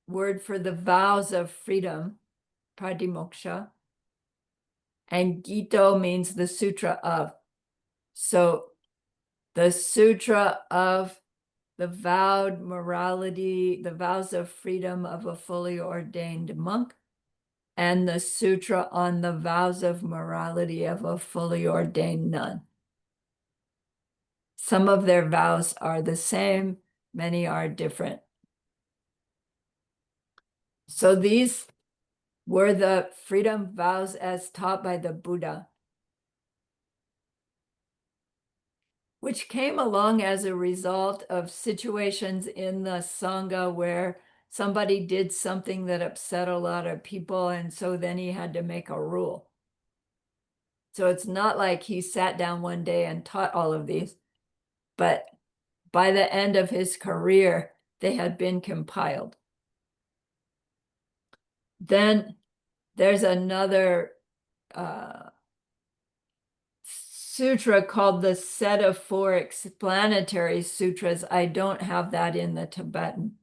word for the vows of freedom, pradimoksha. And Gito means the sutra of. So the sutra of the vowed morality, the vows of freedom of a fully ordained monk, and the sutra on the vows of morality of a fully ordained nun. Some of their vows are the same, many are different. So these were the freedom vows as taught by the Buddha, which came along as a result of situations in the Sangha where somebody did something that upset a lot of people, and so then he had to make a rule. So it's not like he sat down one day and taught all of these, but by the end of his career, they had been compiled. Then there's another sutra called the Set of Four Explanatory Sutras. I don't have that in the Tibetan.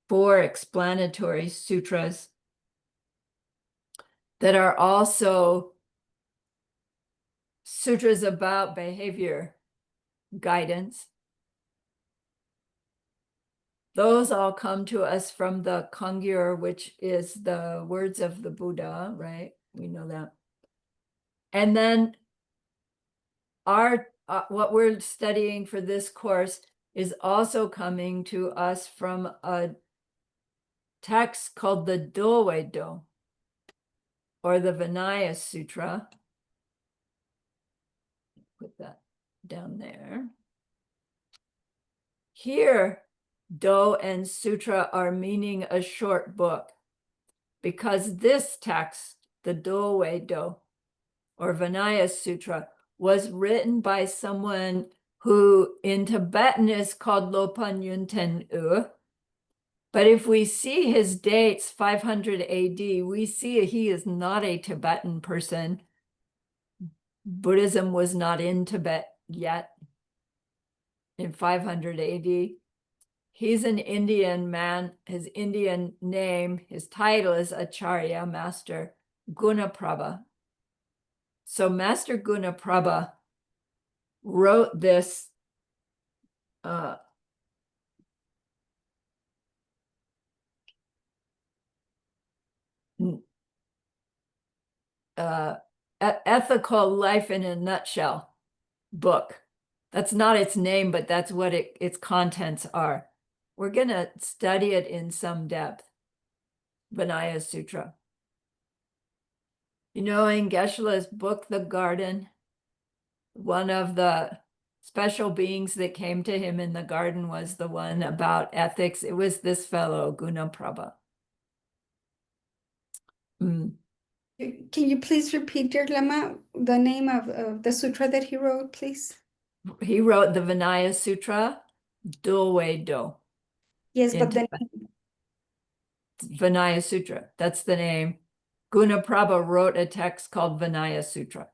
Four explanatory sutras that are also sutras about behavior guidance. Those all come to us from the Kangyur, which is the words of the Buddha, right? We know that. And then our what we're studying for this course is also coming to us from a text called the Doedo, or the Vinaya Sutra. Put that down there. Here, Do and Sutra are meaning a short book, because this text, the Doedo, or Vinaya Sutra, was written by someone who in Tibetan is called Lopan Yunten U. But if we see his dates, 500 AD, we see he is not a Tibetan person. Buddhism was not in Tibet yet in 500 AD. He's an Indian man. His Indian name, his title is Acharya, Master Gunaprabha. So Master Gunaprabha wrote this ethical life in a nutshell book. That's not its name, but that's what its contents are. We're going to study it in some depth. Vinaya Sutra. You know, in Geshe-la's book, The Garden, one of the special beings that came to him in the garden was the one about ethics. It was this fellow, Gunaprabha. Can you please repeat, dear Lama, the name of the sutra that he wrote, please? He wrote the Vinaya Sutra, Do. Yes, but then Vinaya Sutra, that's the name. Gunaprabha wrote a text called Vinaya Sutra.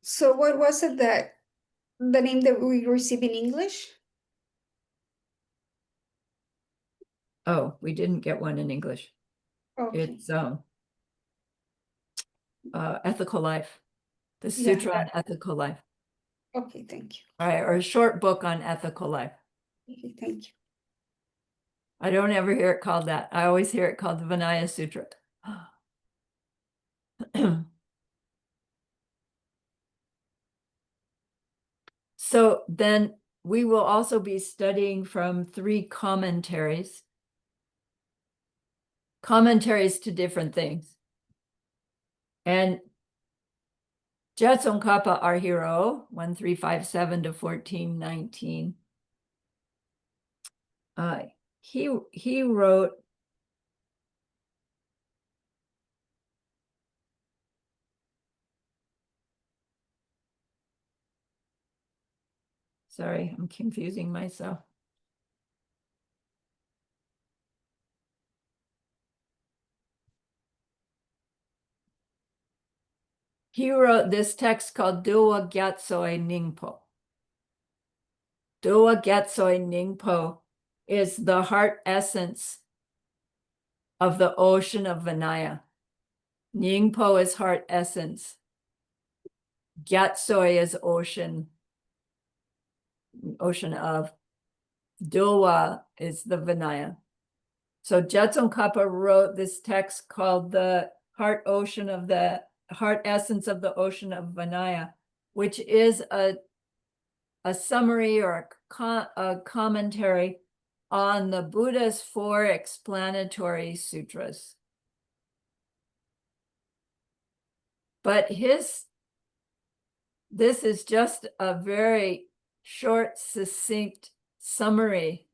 so what was it that the name that we receive in English? Oh, we didn't get one in English. Okay. It's Ethical Life. The Yeah, Sutra on Ethical Life. Okay, thank you. All right, or a short book on ethical life. Okay, thank you. I don't ever hear it called that. I always hear it called the Vinaya Sutra. So then we will also be studying from 3 commentaries to different things. And Jetson Kappa, our hero, 1357 to 1419. He wrote, sorry, I'm confusing myself. He wrote this text called Dowa Gyatsoi Ningpo. Dowa Gyatsoi Ningpo is the heart essence of the ocean of Vinaya. Ningpo is heart essence. Gyatsoi is ocean of. Dowa is the Vinaya. So Jetson Kappa wrote this text called the heart essence of the ocean of Vinaya, which is a summary or a commentary on the Buddha's 4 explanatory sutras. But this is just a very short, succinct summary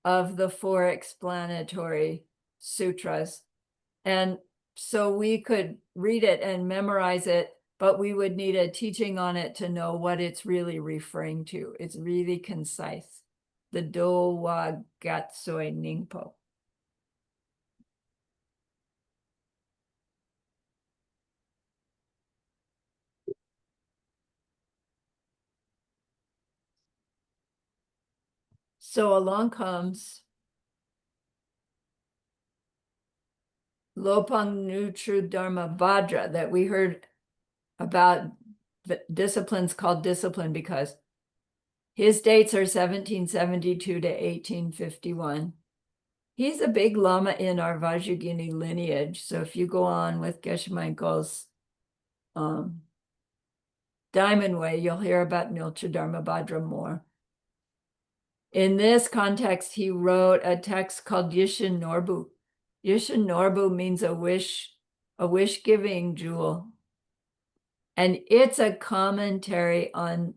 of the 4 explanatory sutras. And so we could read it and memorize it, but we would need a teaching on it to know what it's really referring to. It's really concise. The Dowa Gatsoi Ningpo. So along comes Lopang Nutru Dharma Vajra that we heard about. The disciplines called discipline because his dates are 1772 to 1851. He's a big lama in our Vajrayogini lineage. So if you go on with Geshe Michael's Diamond Way, you'll hear about Nilcha Dharmabhadra more. In this context, he wrote a text called Yishin Norbu. Yishin Norbu means a wish-giving jewel. And it's a commentary on,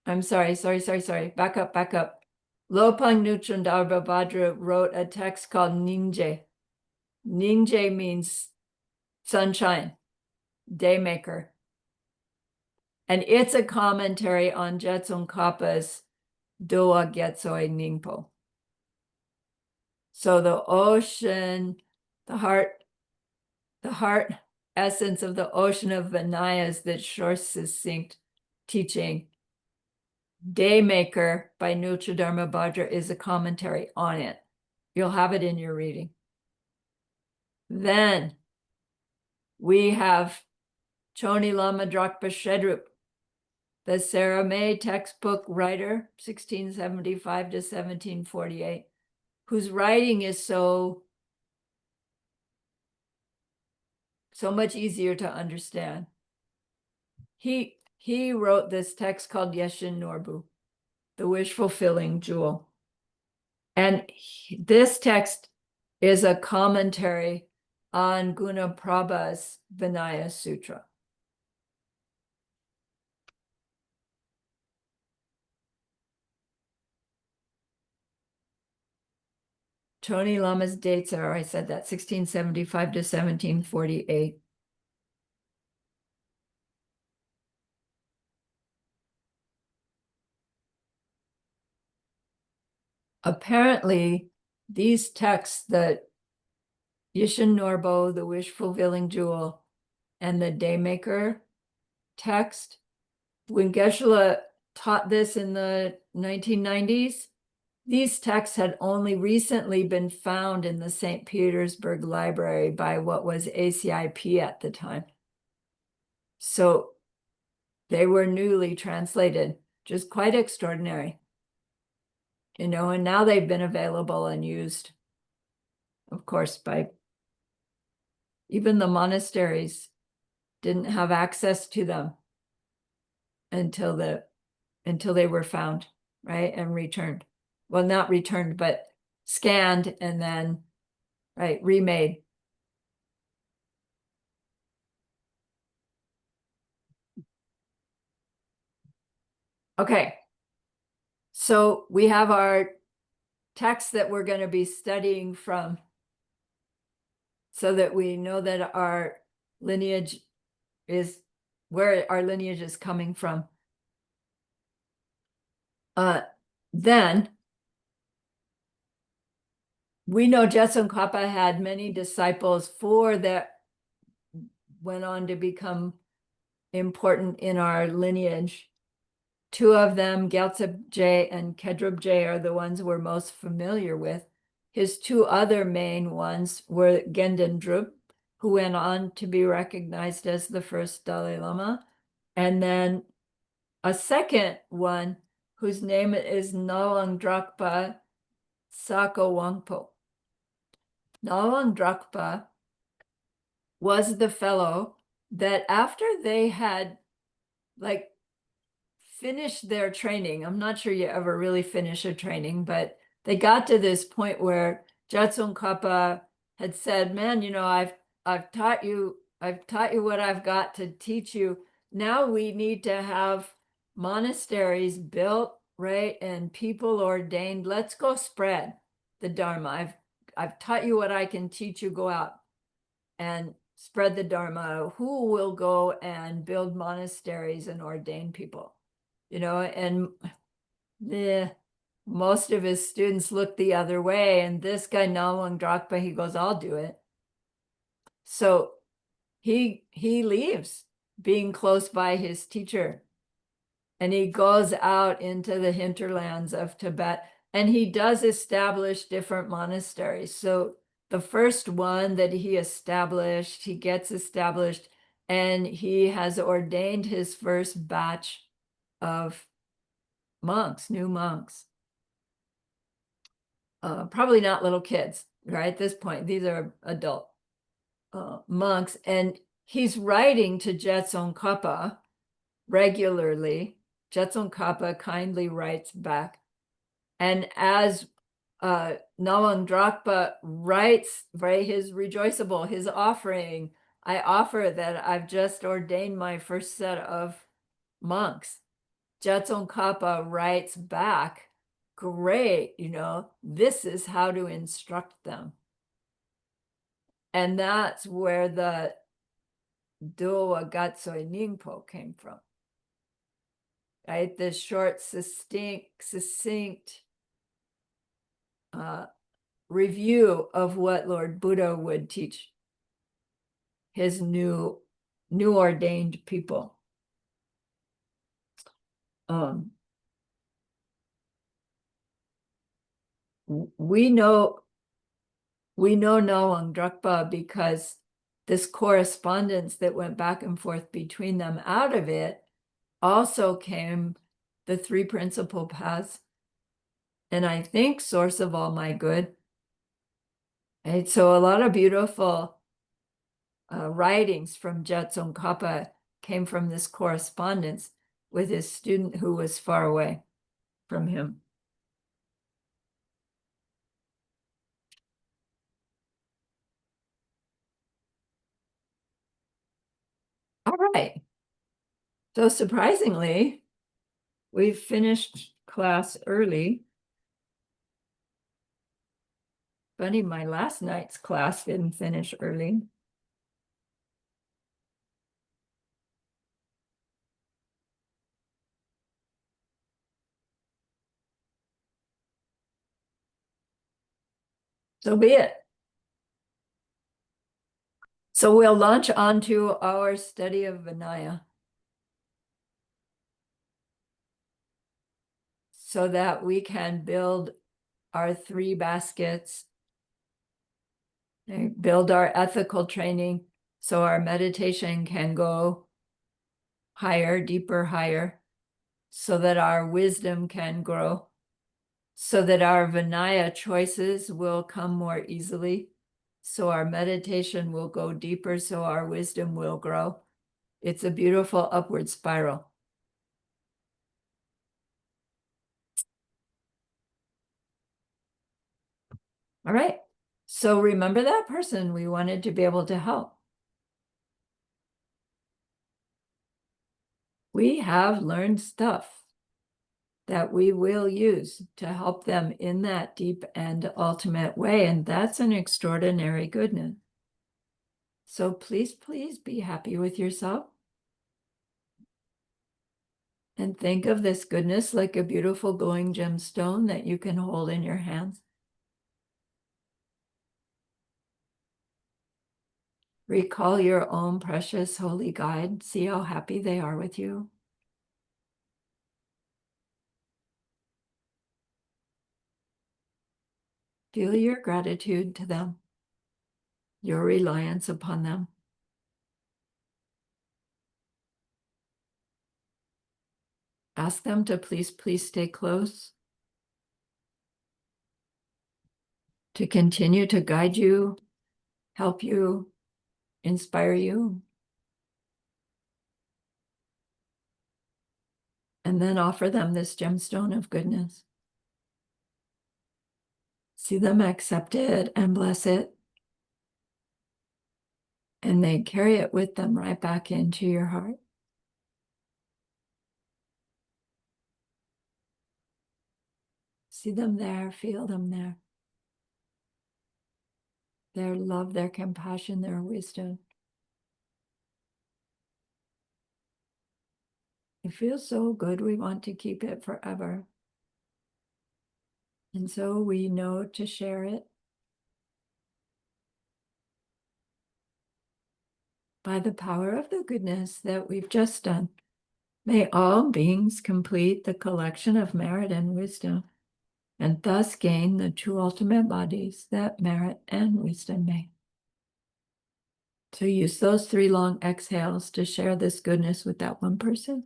I'm sorry, back up. Lopang Nuchun Dharmabhadra wrote a text called Ningje. Ningje means sunshine, daymaker. And it's a commentary on Jetson Kappa's Dowa Getsoi Ningpo. So the ocean, the heart essence of the ocean of Vinaya is that short, succinct teaching. Daymaker by Nutra Dharmabhadra is a commentary on it. You'll have it in your reading. Then we have Choni Lama Drakpa Shedrup, the Saramay textbook writer, 1675 to 1748, whose writing is so much easier to understand. He wrote this text called Yeshin Norbu, the wish-fulfilling jewel. And this text is a commentary on Gunaprabha's Vinaya Sutra. Choni Lama's dates are, I said that, 1675 to 1748. Apparently, these texts, the Yishin Norbo, the wish-fulfilling jewel, and the Daymaker text, when Geshe taught this in the 1990s, these texts had only recently been found in the St. Petersburg Library by what was ACIP at the time. So they were newly translated, just quite extraordinary. You know, and now they've been available and used, of course, by even the monasteries didn't have access to them until they were found, right, and returned. Well, not returned, but scanned and then, right, remade. Okay. So we have our text that we're going to be studying from so that we know that our lineage is where our lineage is coming from. Then we know Jetsun Kappa had many disciples, four that went on to become important in our lineage. Two of them, Gyaltsab Je and Kedrub Je, are the ones we're most familiar with. His two other main ones were Gendon Drup, who went on to be recognized as the first Dalai Lama, and then a second one whose name is Nawang Drakpa Sako Wangpo. Nawang Drakpa was the fellow that after they had like finished their training, I'm not sure you ever really finish a training, but they got to this point where Jetsun Kappa had said, man, you know, I've taught you what I've got to teach you. Now we need to have monasteries built, right? And people ordained. Let's go spread the Dharma. I've taught you what I can teach you. Go out and spread the Dharma. Who will go and build monasteries and ordain people? You know, and most of his students look the other way. And this guy, Nawang Drakpa, he goes, I'll do it. So he leaves being close by his teacher. And he goes out into the hinterlands of Tibet. And he does establish different monasteries. So the first one that he established, he gets established, and he has ordained his first batch of monks, new monks. Probably not little kids, right? At this point, these are adult monks. And he's writing to Jetsun Kappa regularly. Jetsun Kappa kindly writes back. And as Nawang Drakpa writes, right, his rejoiceable, his offering, I offer that I've just ordained my first set of monks. Jetsun Kappa writes back, great, you know, this is how to instruct them. And that's where the Dowa Gatsoi Ningpo came from. Right? This short, succinct review of what Lord Buddha would teach his new ordained people. We know Nawang Drakpa because this correspondence that went back and forth between them, out of it also came the three principal paths, and I think source of all my good. Right? So a lot of beautiful writings from Jetsun Kappa came from this correspondence with his student who was far away from him. All right. So surprisingly, we finished class early. Funny, my last night's class didn't finish early. So be it. So we'll launch onto our study of Vinaya so that we can build our three baskets, build our ethical training so our meditation can go higher, deeper, higher, so that our wisdom can grow, so that our Vinaya choices will come more easily, so our meditation will go deeper, so our wisdom will grow. It's a beautiful upward spiral. All right. So remember that person we wanted to be able to help. We have learned stuff. that we will use to help them in that deep and ultimate way. And that's an extraordinary goodness. So please, please be happy with yourself. And think of this goodness like a beautiful glowing gemstone that you can hold in your hands. Recall your own precious holy guide. See how happy they are with you. Feel your gratitude to them, your reliance upon them. Ask them to please, please stay close, to continue to guide you, help you, inspire you. And then offer them this gemstone of goodness. See them accept it and bless it. And they carry it with them right back into your heart. See them there, feel them there. Their love, their compassion, their wisdom. It feels so good, we want to keep it forever. And so we know to share it by the power of the goodness that we've just done. May all beings complete the collection of merit and wisdom, and thus gain the two ultimate bodies that merit and wisdom make. So use those 3 long exhales to share this goodness with that one person.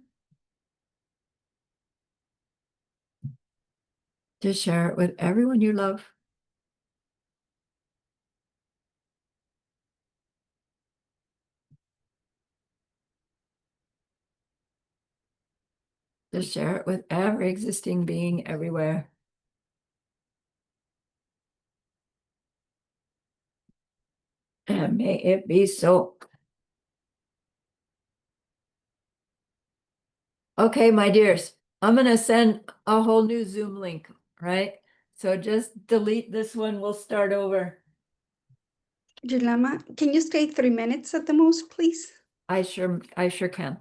To share it with everyone you love. To share it with every existing being everywhere. And may it be so. Okay, my dears, I'm going to send a whole new Zoom link, right? So just delete this one. We'll start over. Julema, can you stay 3 minutes at the most, please? I sure can.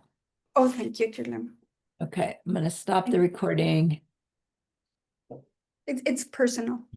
Oh, thank you, Julema. Okay, I'm going to stop the recording. It's personal.